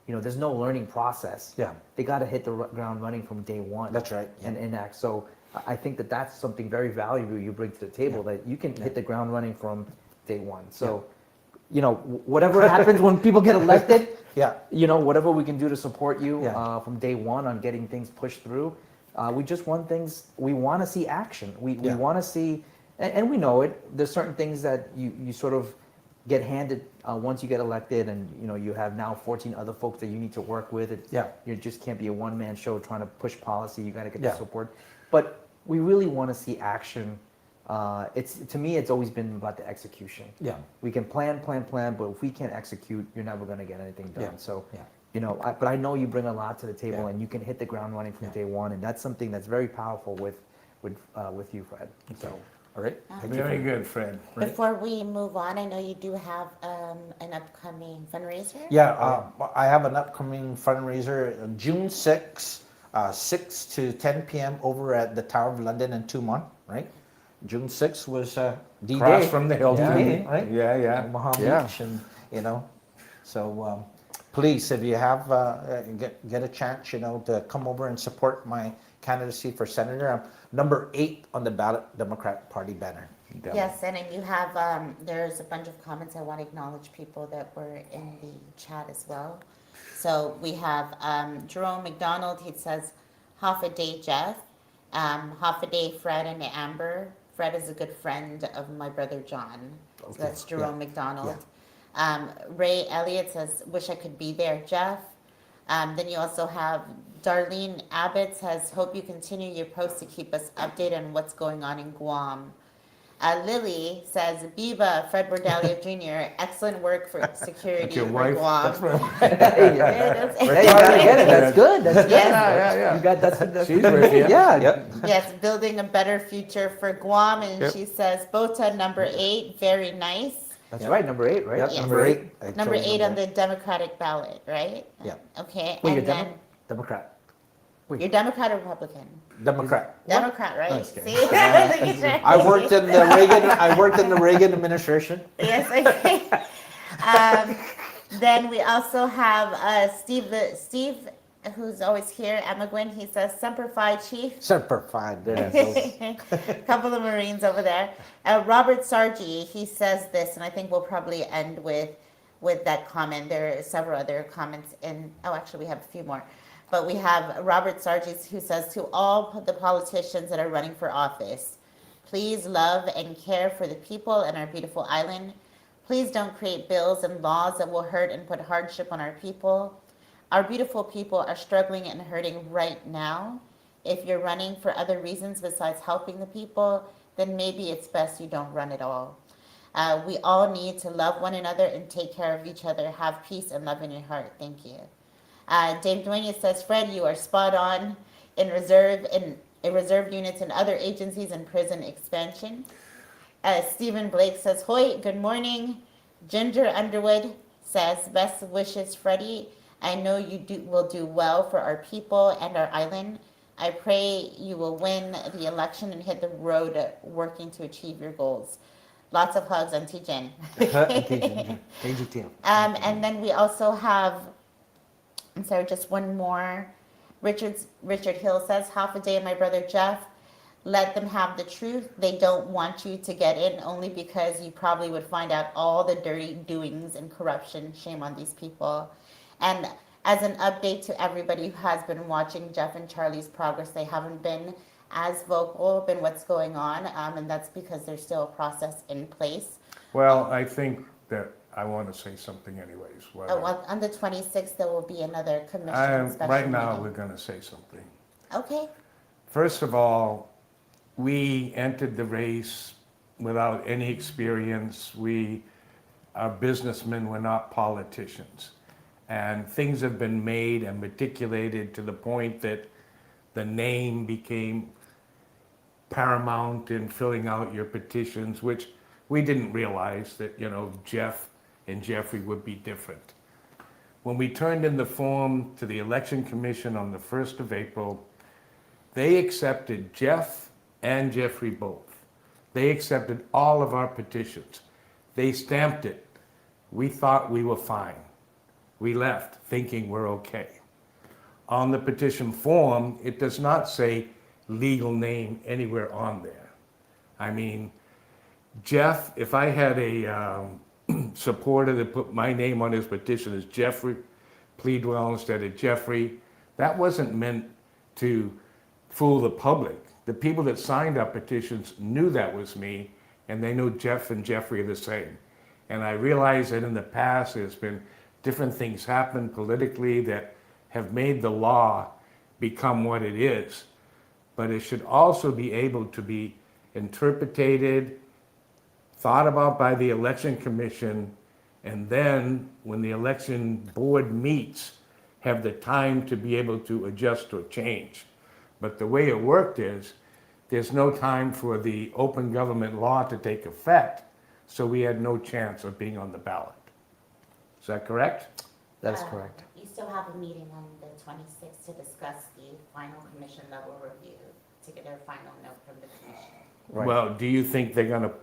there's no learning process. Yeah. They got to hit the ground running from day one. That's right. And enact. So I think that that's something very valuable you bring to the table, that you can hit the ground running from day one. So, whatever happens when people get elected, whatever we can do to support you from day one on getting things pushed through. We just want things, we want to see action. We want to see, and we know it, there's certain things that you sort of get handed once you get elected, and you have now 14 other folks that you need to work with. You just can't be a one-man show trying to push policy. You got to get the support. But we really want to see action. To me, it's always been about the execution. We can plan, but if we can't execute, you're never going to get anything done. So, but I know you bring a lot to the table, and you can hit the ground running from day one, and that's something that's very powerful with you, Fred. So, all right. Very good, Fred. Before we move on, I know you do have an upcoming fundraiser. I have an upcoming fundraiser June 6th, 6 to 10 p.m. over at the Tower of London in Tumon, right? June 6th was D-Day. Across from the Hilton. D-Day, right? Yeah. Omaha Beach, and so please, if you have get a chance, to come over and support my candidacy for senator. I'm number 8 on the ballot Democrat Party banner. Yes, and then you have, there's a bunch of comments. I want to acknowledge people that were in the chat as well. So we have Jerome McDonald. He says, half a day, Jeff. Half a day, Fred and Amber. Fred is a good friend of my brother John. So that's Jerome McDonald. Ray Elliott says, wish I could be there, Jeff. Then you also have Darlene Abbott says, hope you continue your posts to keep us updated on what's going on in Guam. Lily says, Biba, Fred Bordallo Jr., excellent work for security for wife? Guam. That's right. Hey, you gotta get it. That's good. That's good. Yeah. You got that's She's with you. Yes, building a better future for Guam. And she says, Bota number 8, very nice. That's right, number 8, right? Yep, Yes. number 8. Number 8 on the Democratic ballot, right? Yeah. Okay. Wait, and you're then Democrat. you're Democrat or Republican? Democrat. Democrat, right? That's See? I worked in the Reagan administration. Yes, okay. Then we also have Steve, who's always here, Emma Gwynn. He says, Semper Fi, Chief. Semper Fi. A couple of Marines over there. Robert Sargi, he says this, and I think we'll probably end with that comment. There are several other comments actually we have a few more. But we have Robert Sargis who says, to all the politicians that are running for office, please love and care for the people and our beautiful island. Please don't create bills and laws that will hurt and put hardship on our people. Our beautiful people are struggling and hurting right now. If you're running for other reasons besides helping the people, then maybe it's best you don't run at all. We all need to love one another and take care of each other. Have peace and love in your heart. Thank you. Dave Duenas says, Fred, you are spot on in reserve units and other agencies and prison expansion. Stephen Blake says, Hoy, good morning. Ginger Underwood says, best wishes, Freddie. I know you will do well for our people and our island. I pray you will win the election and hit the road working to achieve your goals. Lots of hugs, Auntie Jen. And then we also have, just one more. Richard Hill says, half a day, my brother Jeff. Let them have the truth. They don't want you to get in only because you probably would find out all the dirty doings and corruption. Shame on these people. And as an update to everybody who has been watching Jeff and Charlie's progress, they haven't been as vocal in what's going on, and that's because there's still a process in place. Well, I think that I want to say something anyways. On the 26th, there will be another commission special right now, meeting. we're going to say something. Okay. First of all, we entered the race without any experience. We are businessmen, we're not politicians. And things have been made and reticulated to the point that the name became paramount in filling out your petitions, which we didn't realize that, Jeff and Jeffrey would be different. When we turned in the form to the Election Commission on the 1st of April, they accepted Jeff and Jeffrey both. They accepted all of our petitions. They stamped it. We thought we were fine. we left thinking we're okay. On the petition form, it does not say legal name anywhere on there. I mean, Jeff, if I had a supporter that put my name on his petition as Jeffrey, Pleadwell instead of Jeffrey, that wasn't meant to fool the public. The people that signed our petitions knew that was me, and they knew Jeff and Jeffrey are the same. And I realize that in the past, there's been different things happen politically that have made the law become what it is. But it should also be able to be interpreted, thought about by the election commission, and then when the election board meets, have the time to be able to adjust or change. But the way it worked is, there's no time for the open government law to take effect, so we had no chance of being on the ballot. Is that correct? That is correct. You still have a meeting on the 26th to discuss the final commission level review, to get a final note from the commission. Right. Well, do you think they're gonna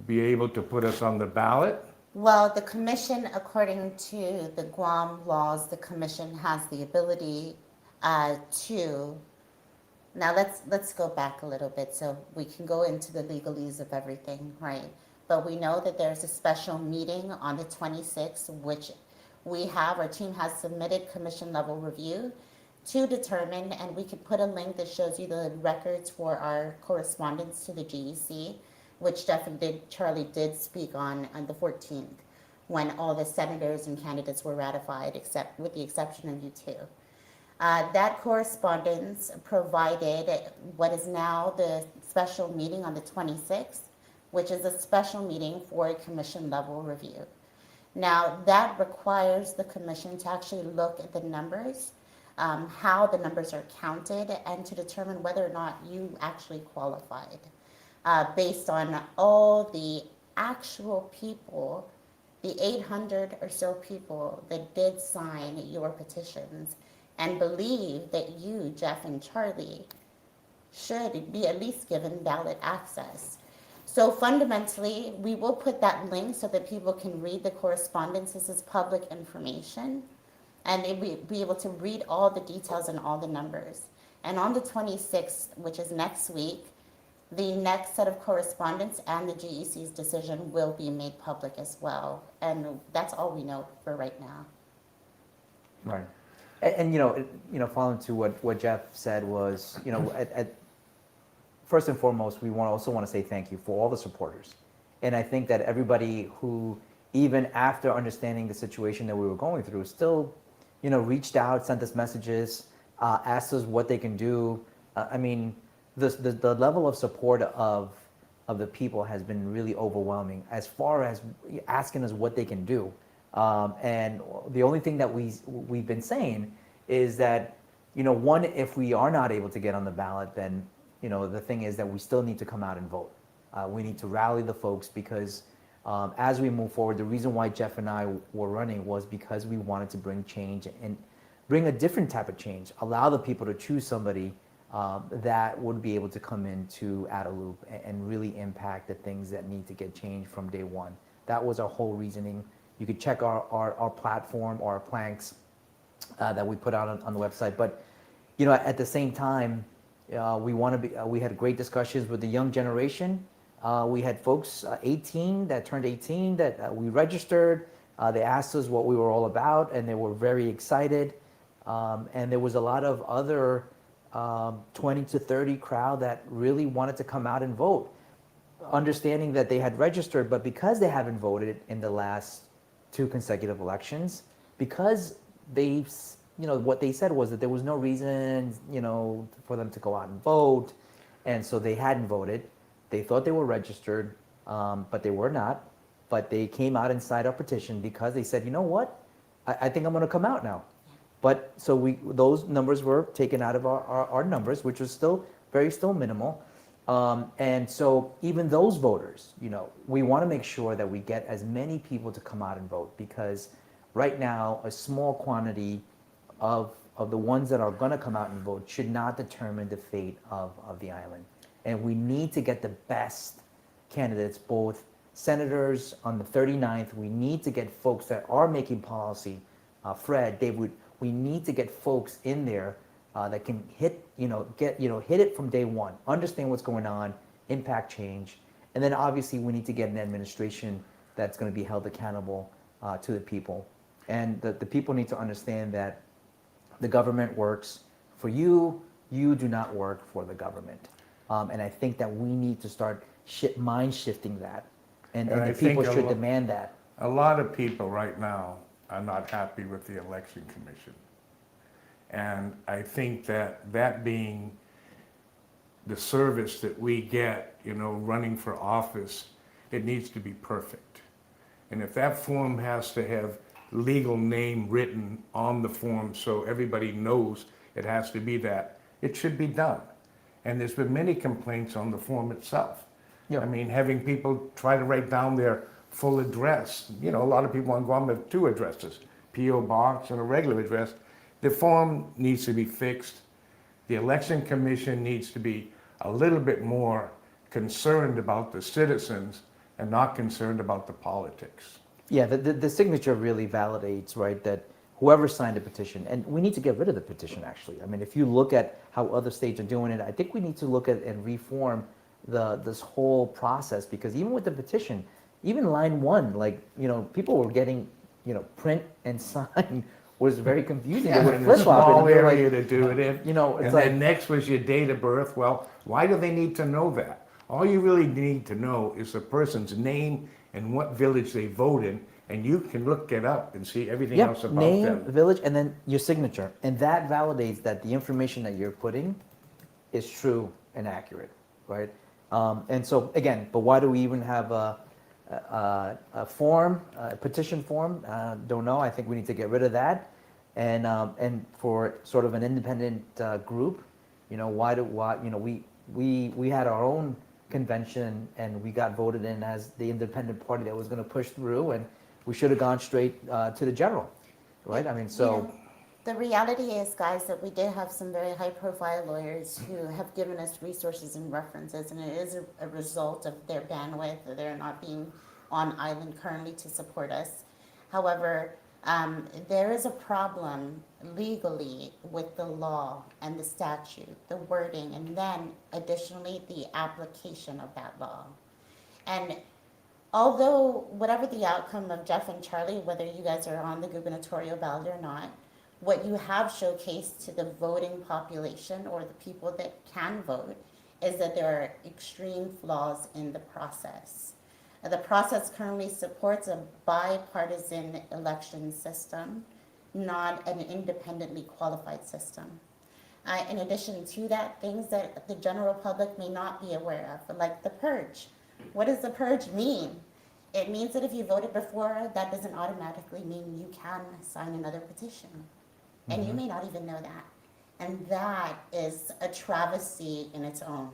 be able to put us on the ballot? Well, the commission, according to the Guam laws, the commission has the ability to. Now let's go back a little bit so we can go into the legalese of everything, right? But we know that there's a special meeting on the 26th, which our team has submitted commission level review to determine, and we can put a link that shows you the records for our correspondence to the GEC, which Charlie did speak on the 14th, when all the senators and candidates were ratified, except with the exception of you two. That correspondence provided what is now the special meeting on the 26th, which is a special meeting for a commission level review. Now, that requires the commission to actually look at the numbers, how the numbers are counted, and to determine whether or not you actually qualified. Based on all the actual people, the 800 or so people that did sign your petitions and believe that you, Jeff and Charlie, should be at least given ballot access. So fundamentally, we will put that link so that people can read the correspondence. This is public information, and they will be able to read all the details and all the numbers. And on the 26th, which is next week, the next set of correspondence and the GEC's decision will be made public as well. And that's all we know for right now. Right. And following to what Jeff said was, first and foremost, we also want to say thank you for all the supporters. And I think that everybody who, even after understanding the situation that we were going through, still, reached out, sent us messages, asked us what they can do. The level of support of the people has been really overwhelming as far as asking us what they can do. And the only thing that we've been saying is that, one, if we are not able to get on the ballot, then, the thing is that we still need to come out and vote. We need to rally the folks because as we move forward, the reason why Jeff and I were running was because we wanted to bring change and bring a different type of change, allow the people to choose somebody that would be able to come in to add a loop and really impact the things that need to get changed from day one. That was our whole reasoning. You could check our platform or our planks that we put out on the website. But at the same time, we had great discussions with the young generation. We had folks 18 that turned 18 that we registered. They asked us what we were all about, and they were very excited. And there was a lot of other 20 to 30 crowd that really wanted to come out and vote, understanding that they had registered, but because they haven't voted in the last 2 consecutive elections, because they, what they said was that there was no reason, for them to go out and vote, and so they hadn't voted. They thought they were registered, but they were not. But they came out and signed our petition because they said, you know what, I think I'm going to come out now. But so those numbers were taken out of our numbers, which was still minimal. And so even those voters, we want to make sure that we get as many people to come out and vote, because right now a small quantity of the ones that are going to come out and vote should not determine the fate of the island. And we need to get the best candidates, both senators on the 39th. We need to get folks that are making policy Fred, Dave, we need to get folks in there that can hit it from day one, understand what's going on, impact change, and then obviously we need to get an administration that's going to be held accountable to the people. And the people need to understand that the government works for you, you do not work for the government. And I think that we need to start mind shifting that, and the people should demand that. A lot of people right now are not happy with the election commission. And I think that being the service that we get, running for office, it needs to be perfect. And if that form has to have legal name written on the form so everybody knows it has to be that, it should be done. And there's been many complaints on the form itself. Yeah. I mean, having people try to write down their full address. A lot of people on Guam have 2 addresses, P.O. Box and a regular address. The form needs to be fixed. The election commission needs to be a little bit more concerned about the citizens and not concerned about the politics. Yeah, the signature really validates, right, that whoever signed the petition, and we need to get rid of the petition, actually. I mean, if you look at how other states are doing it, I think we need to look at and reform this whole process, because even with the petition, even line 1, people were getting, print and sign was very confusing. Yeah, They would in a flip-flop it, small and they're area to do it in. it's And like, then next was your date of birth. Well, why do they need to know that? All you really need to know is the person's name and what village they vote in, and you can look it up and see everything else about name, them. village, and then your signature. And that validates that the information that you're putting is true and accurate, right? And so, again, but why do we even have a form, a petition form? Don't know. I think we need to get rid of that. And for sort of an independent group, we had our own convention and we got voted in as the independent party that was going to push through, and we should have gone straight to the general, right? I mean, so. The reality is, guys, that we did have some very high-profile lawyers who have given us resources and references, and it is a result of their bandwidth. They're not being on island currently to support us. However, there is a problem legally with the law and the statute, the wording, and then additionally the application of that law. And although whatever the outcome of Jeff and Charlie, whether you guys are on the gubernatorial ballot or not, what you have showcased to the voting population or the people that can vote is that there are extreme flaws in the process. The process currently supports a bipartisan election system, not an independently qualified system. In addition to that, things that the general public may not be aware of, like the purge. What does the purge mean? It means that if you voted before, that doesn't automatically mean you can sign another petition. And you may not even know that. And that is a travesty in its own,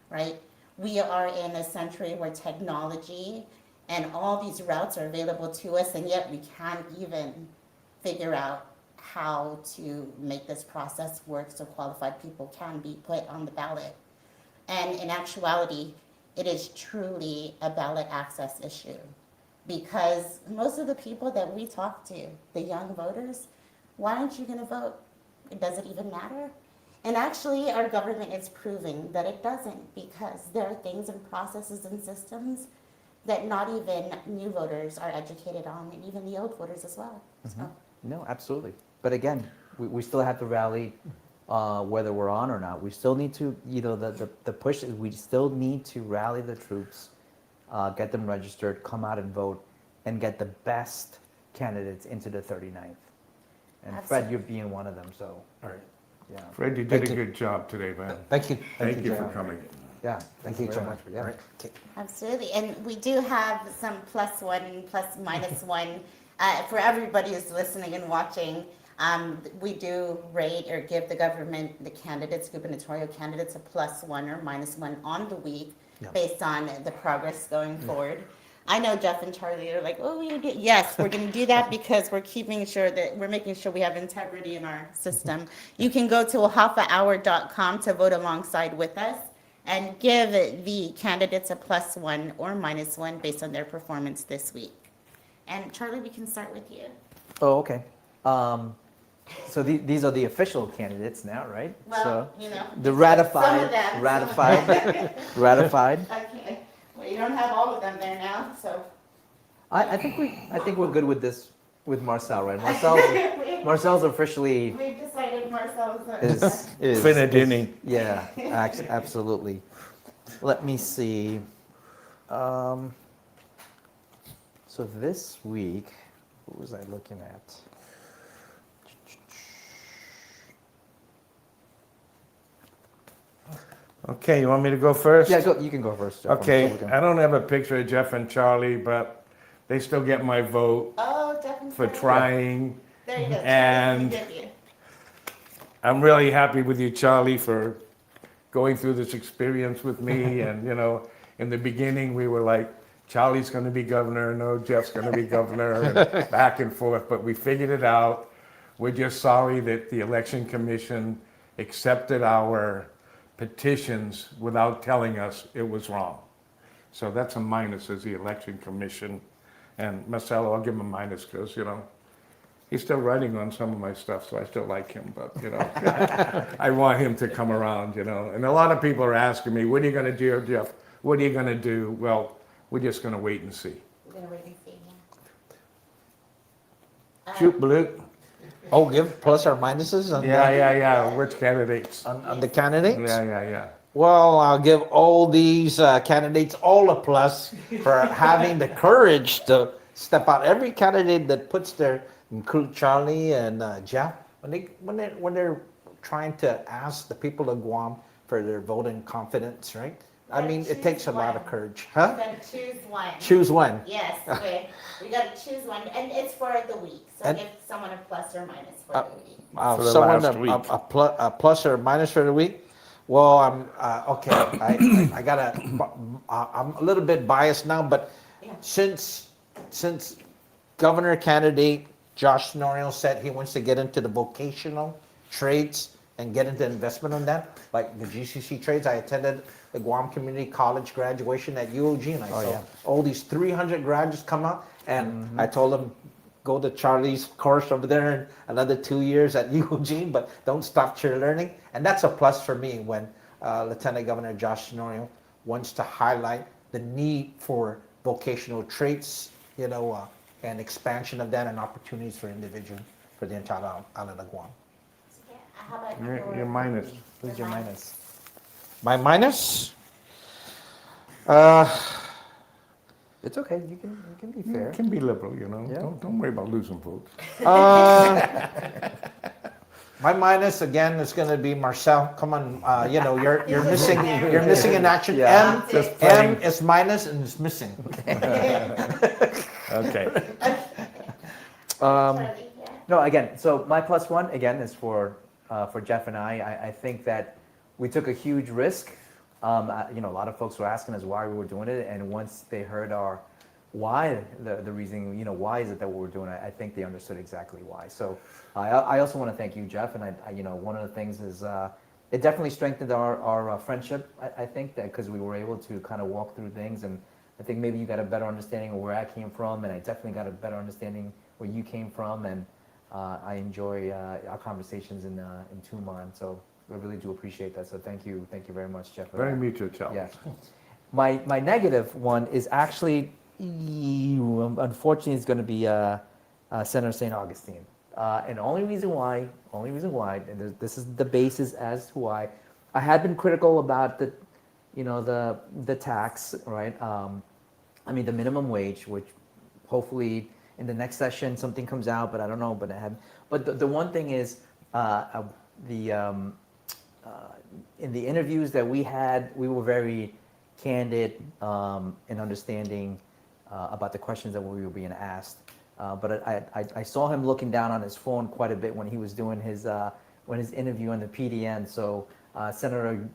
right? We are in a century where technology and all these routes are available to us, and yet we can't even figure out how to make this process work so qualified people can be put on the ballot. And in actuality, it is truly a ballot access issue, because most of the people that we talk to, the young voters, why aren't you going to vote? Does it even matter? And actually, our government is proving that it doesn't, because there are things and processes and systems that not even new voters are educated on, and even the old voters as well. So. No, absolutely. But again, we still have to rally, whether we're on or not. We still need to, the push is we still need to rally the troops, get them registered, come out and vote, and get the best candidates into the 39th. And Absolutely. Fred, you're being one of them, so. All right. Yeah. Fred, you did a good job today, man. Thank you. Thank you for John. coming. Yeah, thank you so much. Yeah. Right. Absolutely, and we do have some +1, ±1 for everybody who's listening and watching. We do rate or give the government, the candidates, gubernatorial candidates, a +1 or -1 on the week based on the progress going forward. I know Jeff and Charlie are like, oh, yes, we're going to do that because we're making sure we have integrity in our system. You can go to hafahour.com to vote alongside with us and give the candidates a +1 or -1 based on their performance this week. And Charlie, we can start with you. Oh, okay. So these are the official candidates now, right? Well, so the some ratified, of them, ratified, ratified. Okay. Well, you don't have all of them there now, so. I think we're good with this with Marcel, right? Marcel's officially We've decided Marcel's is Finadini. yeah, absolutely. Let me see. So this week, what was I looking at? Okay, you want me to go first? Yeah, you can go first, Jeff. Okay, I don't have a picture of Jeff and Charlie, but they still get my vote for trying. There you go. And I'm really happy with you, Charlie, for going through this experience with me. And, in the beginning, we were like, Charlie's going to be governor, no, Jeff's going to be governor, and back and forth. But we figured it out. We're just sorry that the Election Commission accepted our petitions without telling us it was wrong. So that's a minus as the Election Commission. And Marcelo, I'll give him a minus because, he's still writing on some of my stuff, so I still like him. But, I want him to come around, And a lot of people are asking me, what are you going to do, Jeff? What are you going to do? Well, we're just going to wait and see. We're going to wait and see, Shoot, Blue. Oh, give plus or minuses on Yeah. Which candidates? on the candidates? Yeah. Well, I'll give all these candidates all a plus for having the courage to step out. Every candidate that puts their, include Charlie and Jeff, when they're trying to ask the people of Guam for their voting confidence, right? I mean, it takes a lot of courage, huh? You gotta choose one. Choose one. Yes, we gotta choose one, and it's for the week. So give someone a plus or minus for the week. For the Someone last week. a plus or minus for the week. Well, I'm okay. I gotta. I'm a little bit biased now, but since Governor candidate Josh Norrell said he wants to get into the vocational trades and get into investment on that, like the GCC trades. I attended the Guam Community College graduation at UOG, and I saw all these 300 graduates come out, and I told them, go to Charlie's course over there in another 2 years at UOG, but don't stop your learning. And that's a plus for me when Lieutenant Governor Josh Norrell wants to highlight the need for vocational traits, and expansion of that and opportunities for individuals for the entire island of Guam. How about Your minus. Who's your minus? My minus? It's okay. You can be fair. You can be liberal, Yeah. Don't worry about losing votes. My minus again is going to be Marcel. Come on, you're missing. You're missing in action. Yeah. M is minus and it's missing. Okay. No, again, so my plus one, again, is for Jeff and I. I think that we took a huge risk. A lot of folks were asking us why we were doing it, and once they heard our why, the reason, why is it that we were doing it, I think they understood exactly why. So I also want to thank you, Jeff, and one of the things is it definitely strengthened our friendship, I think, that because we were able to kind of walk through things, and I think maybe you got a better understanding of where I came from, and I definitely got a better understanding where you came from, and I enjoy our conversations in Tuman, so I really do appreciate that. So thank you very much, Jeff. Very mutual, Charlie. Yeah. My negative one is actually, unfortunately, it's going to be Senator St. Augustine, and the only reason why, and this is the basis as to why I had been critical about the tax, right? The minimum wage, which hopefully in the next session something comes out, but I don't know. But the one thing is in the interviews that we had, we were very candid in understanding about the questions that we were being asked. But I saw him looking down on his phone quite a bit when he was doing his interview on the PDN. So Senator,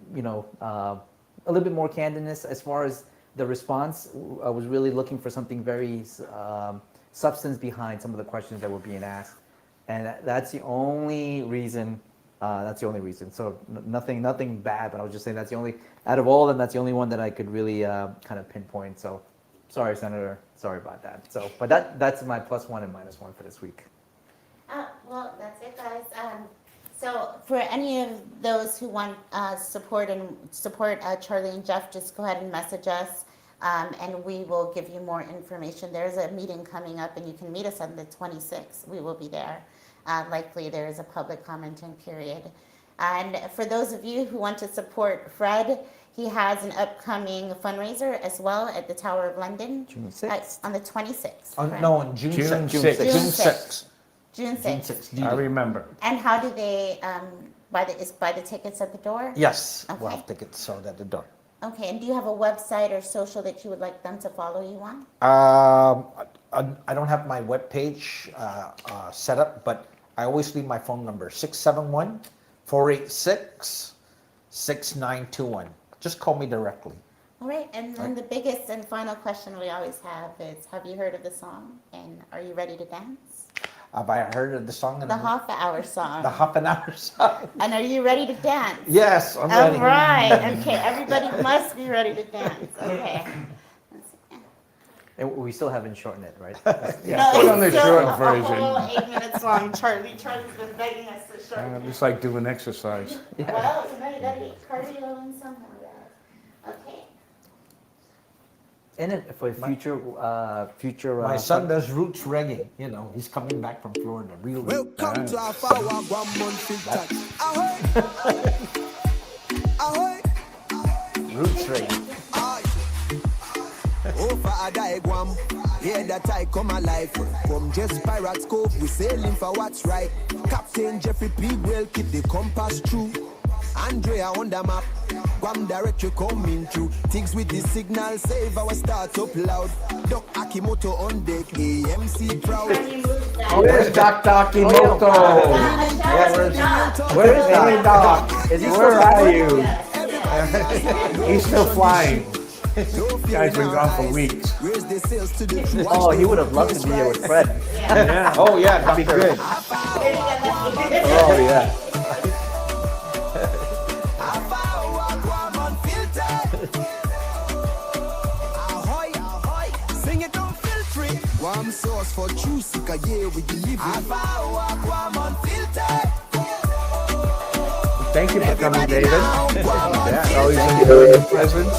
a little bit more candidness as far as the response. I was really looking for something very substance behind some of the questions that were being asked, and that's the only reason. So nothing bad, but I was just saying that's the only, out of all of them, that's the only one that I could really kind of pinpoint. So sorry, Senator, sorry about that. So, but that's my +1 and -1 for this week. Well, that's it, guys. So for any of those who want support Charlie and Jeff, just go ahead and message us, and we will give you more information. There's a meeting coming up, and you can meet us on the 26th. We will be there. Likely there is a public commenting period. And for those of you who want to support Fred, he has an upcoming fundraiser as well at the Tower of London. June 6th? On the 26th. No, on June 6th. June 6th. June 6th. I remember. And how do they buy the tickets at the door? Yes, Okay. we'll have tickets sold at the door. Okay, and do you have a website or social that you would like them to follow you on? I don't have my webpage set up, but I always leave my phone number, 671-486-6921. Just call me directly. All right, and then the biggest and final question we always have is, have you heard of the song, and are you ready to dance? Have I heard of the song? The Hafa Hour song. The Hafa Hour song. And are you ready to dance? Yes, I'm ready. All right, okay, everybody must be ready to dance, okay. And we still haven't shortened it, right? Yeah, put on the short A version. whole 8 minutes long, Charlie's been begging us to shorten it. It's like doing exercise. Well, you know, you gotta get cardio in somewhere, guys. Okay. And then for future, My son does roots reggae. You know, he's coming back from Florida. Real Welcome to Hafa Hour, Guam Unfiltered. Ahoy! Roots reggae. Oh, for a die Guam, hear that I come alive. From just Pirates Cove, we sailing for what's right. Captain Jeffrey P. will keep the compass true. Andrea on the map, Guam directory coming through. Things with the signal, save our start up loud. Doc Akimoto on deck, AMC proud. Oh, there's Doc Akimoto. Where is Hey, Doc. Where are you? you? He's still flying. Guy's been gone for weeks. Oh, he would have loved to be here with Fred. Yeah. Oh, yeah, that'd be good. Oh, yeah. Sing it on filter. Guam source for true sika, yeah, we deliver. Guam unfiltered. Thank you for coming, David. Yeah, always enjoy your presence.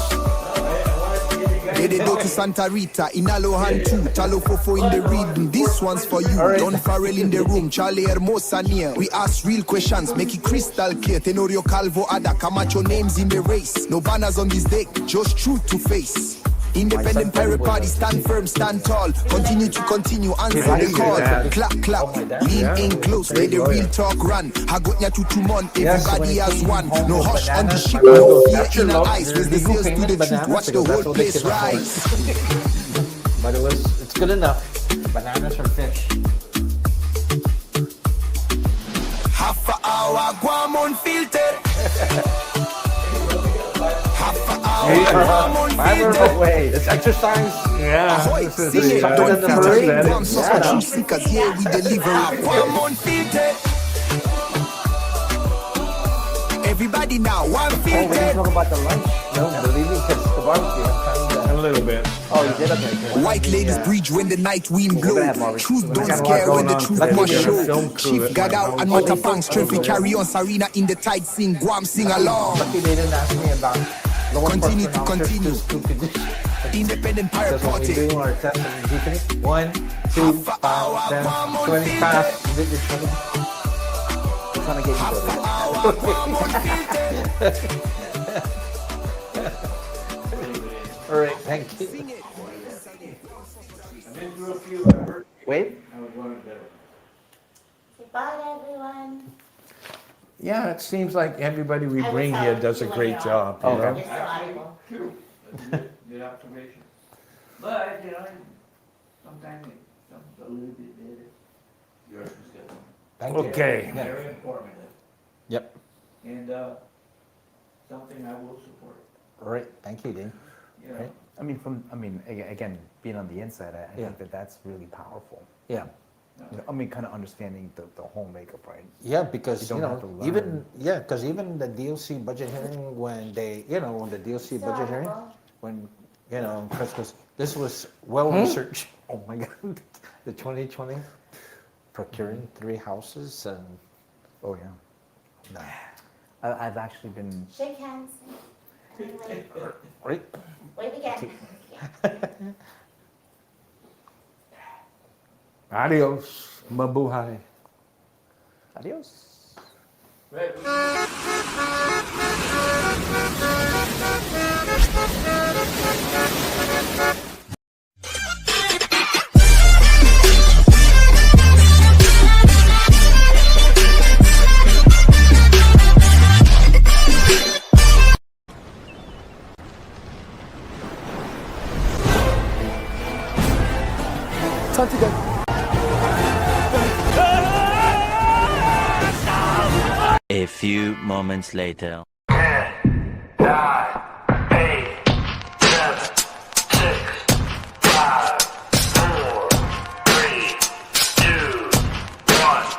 They go to Santa Rita, in Alohan too, Talo Fofo in the reading. This one's for you. Don Farrell in the room, Charlie Hermosa near. We ask real questions, make it crystal clear. Tenorio Calvo, Ada Camacho names in the race. No banners on this deck, just truth to face. Independent pirate party, stand firm, stand tall. Continue to continue, answer the call. Clap, clap, lean in close, let the real talk run. Hagotnya to 2 months, everybody has one. No hush on the ship, no fear in our eyes. Raise the sails to the truth, watch the whole place rise. But it's good enough. Bananas or fish. Hafa Hour, Guam Unfiltered. Hafa Hour, Guam Unfiltered. It's exercise. Yeah. Ahoy, This is sing it, the don't kind of feature that it. Guam is- sauce for true seekers, here we deliver it. Guam Unfiltered. Everybody now, Oh, we didn't Unfiltered. talk about the lunch. No, believe me, because the barbecue. I'm trying A to... little bit. Oh, you did? Okay, good. White ladies breach when the night wind blow. gonna have barbecue. Truth We don't got a lot scare when going the on truth today. must We got a show. film crew Chief at my Gadao house. and Motafang strength we carry on Sarina in the tide sing Guam sing along. Lucky they didn't ask me about lower Continue person to officers continue. to condition. Independent pirate Because when we party. do our test and deepening, 1, 2, 5, 10, 20 past, you did your 20. I'm trying to get you All right, thank you. Wait. Bye, everyone. Yeah, it seems like everybody we I bring was here out does a when great you're job. Oh, you know? You're so audible. Good observation. But, you know, sometimes it's a little bit better. Yours was good. Thank you. Okay. Very informative. Yep. And something I will support. All right, thank you, Dean. You know, Right. Again, being on the inside, I Yeah. think that's really powerful. Yeah. Kind of understanding the whole makeup, right? Yeah, because, You you don't have know, to even the DLC budget hearing, when they, when the DLC budget hearing, when, Chris goes, this was well researched. Oh my God, the 2020 procuring 3 houses and. Oh yeah. No. I've actually been. Shake hands. Right. Wave again. Adios, mabuhay. Adios. Time to go. A few moments later. 10, 9, 8, 7, 6, 5, 4, 3, 2, 1.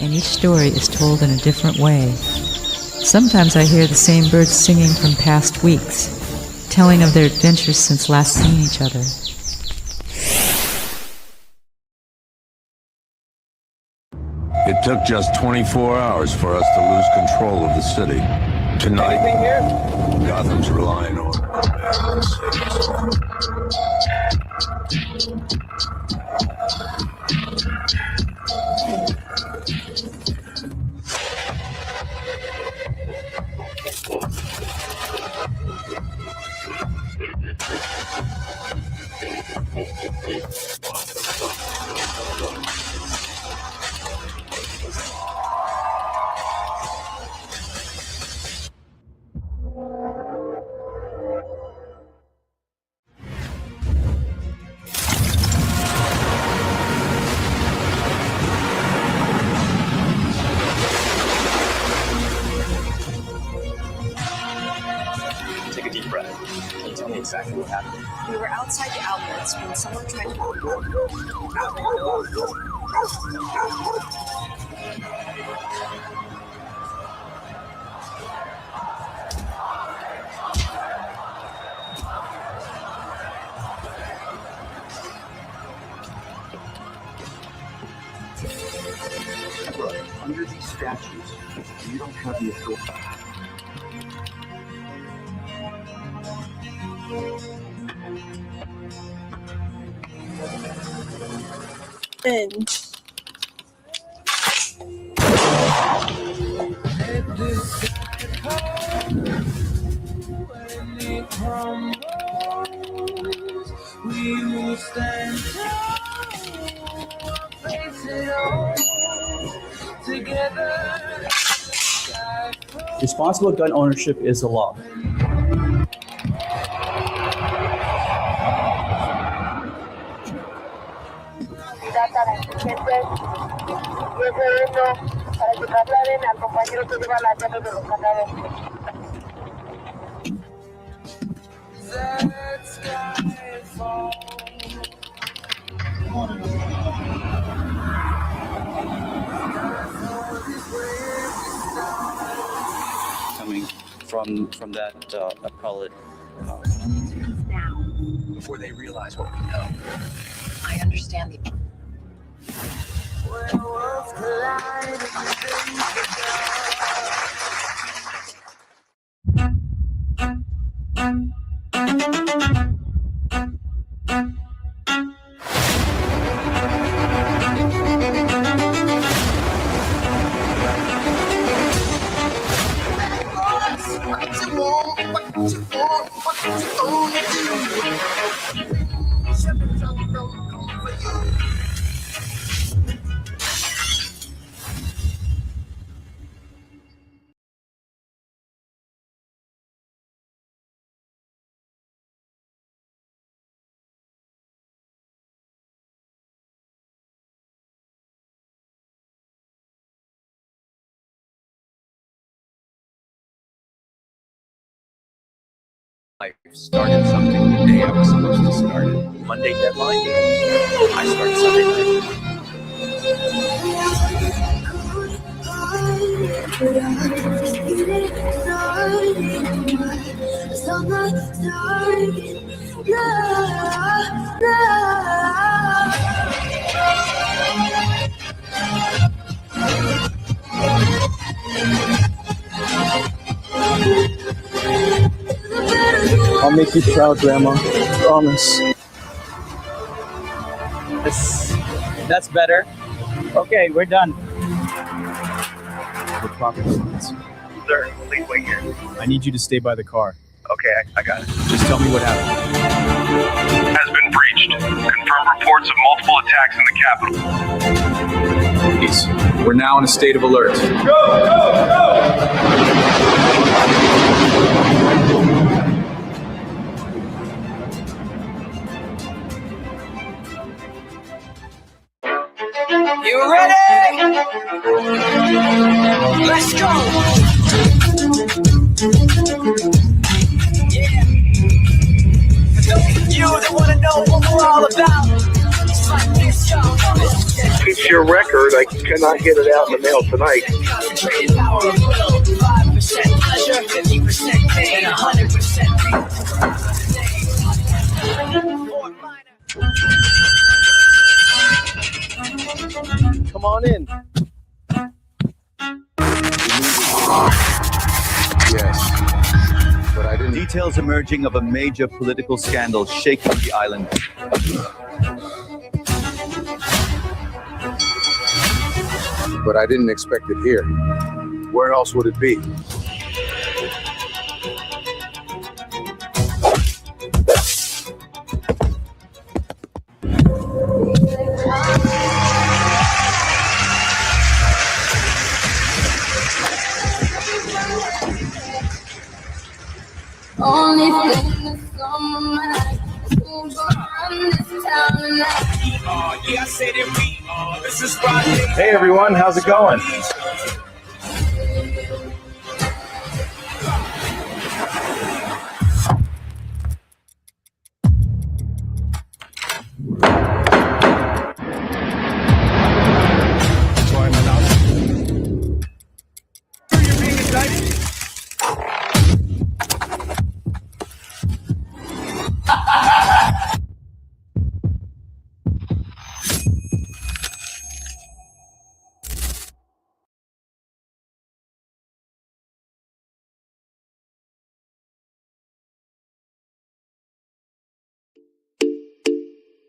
And each story is told in a different way. Sometimes I hear the same birds singing from past weeks, telling of their adventures since last seeing each other. It took just 24 hours for us to lose control of the city. Tonight, Gotham's relying on command to save us all. Take a deep breath. Can you tell me exactly what happened? We were outside the outlets when someone tried to... Look, under these statutes, you don't have the authority. We will stand together. Responsible gun ownership is the law. Trata de gente 10 segundos para que trasladen al compañero que lleva las llaves de los canales. That sky falls. Coming from that, I call it, Now, Before they realize what we know. I understand the... When worlds collide and things I started something the day I was supposed to start it. Monday deadline. I start Sunday I'll make you proud, Grandma. Promise. That's better. Okay, we're done. The property lines. Sir, please wait here. I need you to stay by the car. Okay, I got it. Just tell me what happened. Has been breached. Confirmed reports of multiple attacks in the capital. Please, we're now in a state of alert. Go, go, You ready? Let's go. Yeah. You that wanna know what we're all about. It's like this, y'all. It's your record. I cannot get it out in the mail tonight. Concentrated power of will. 5% pleasure, 50% pain, 100% Come on in. Yes. But I didn't. Details emerging of a major political scandal shaking the island. But I didn't expect it here. Where else would it be? Only thing that's on my mind is who's gonna run this town tonight. Yeah, I said it, we are. This is Rodney. Hey everyone, how's it going?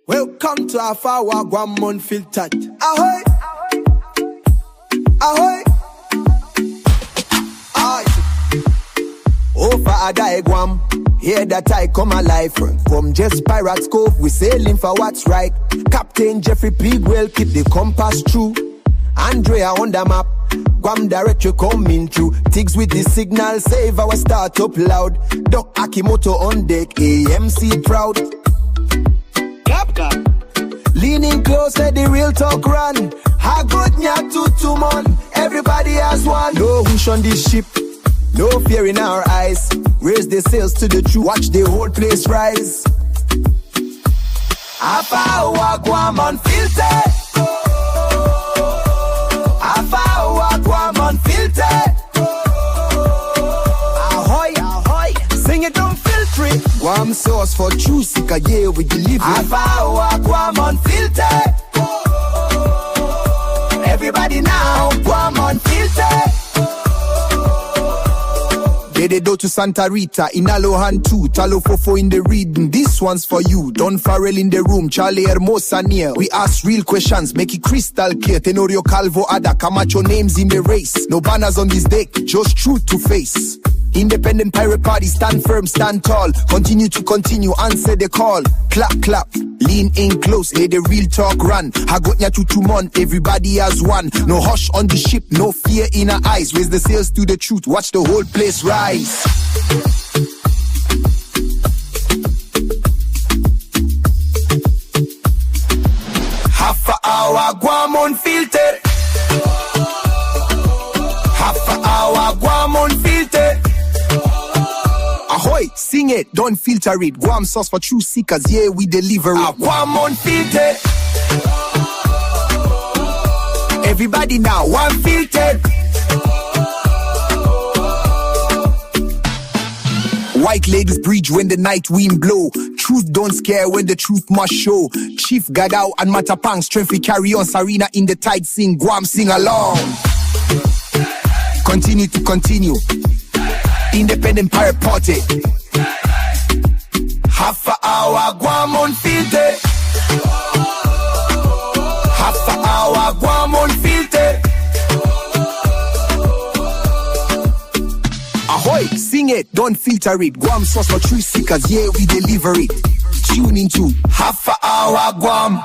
Welcome to Hafa Hour, Guam Unfiltered. Ahoy! Ahoy! Aye! Over I die Guam. Hear that I come alive. From just Pirates Cove, we sailing for what's right. Captain Jeffrey Pigwell keep the compass true. Andrea on the map. Guam directory coming through. Tigs with the signal, save our start up loud. Doc Akimoto on deck, AMC proud. Leaning close, let the real talk run. Ha good nya to mon. Everybody has one. No wish on this ship, no fear in our eyes. Raise the sails to the truth, watch the whole place rise. Hafa Hour, Guam Unfiltered. Hafa Hour, Guam Unfiltered. Ahoy, ahoy, sing it unfiltered. Guam sauce for true, sick a year we deliver. Hafa Hour, Guam Unfiltered. Everybody now, Guam Unfiltered. They do to Santa Rita, in Alohan too, Talo Fofo in the reading. This one's for you, Don Farrell in the room, Charlie Hermosa near. We ask real questions, make it crystal clear. Tenorio Calvo, Ada, Camacho names in the race. No banners on this deck, just truth to face. Independent pirate party, stand firm, stand tall. Continue to continue, answer the call. Clap, clap, lean in close, let the real talk run. Hagotnya tutumon, everybody has one. No hush on the ship, no fear in our eyes. Raise the sails to the truth, watch the whole place rise. Hafa Hour, Guam Unfiltered. Hafa Hour, Guam Unfiltered. Ahoy, sing it, don't filter it. Guam sauce for true seekers, yeah, we deliver it. Guam unfiltered. Everybody now, unfiltered. White ladies breach when the night wind blow. Truth don't scare when the truth must show. Chief Gadao and Matapang strength we carry on. Sarina in the tide sing, Guam sing along. Continue to continue. Independent pirate party. Hafa Hour, Guam unfiltered. Hafa Hour, Guam unfiltered. Ahoy, sing it, don't filter it. Guam sauce for true seekers, yeah, we deliver it. Tune into Hafa Hour, Guam.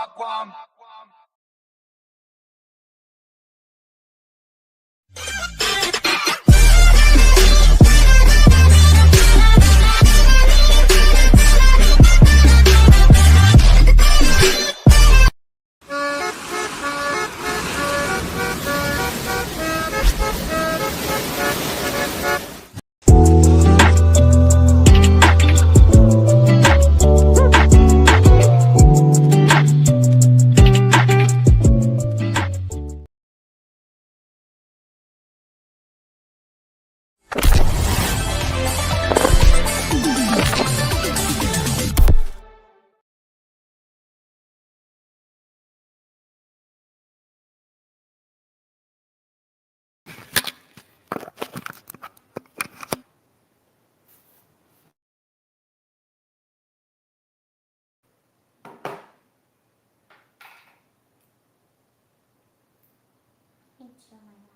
Thank you, my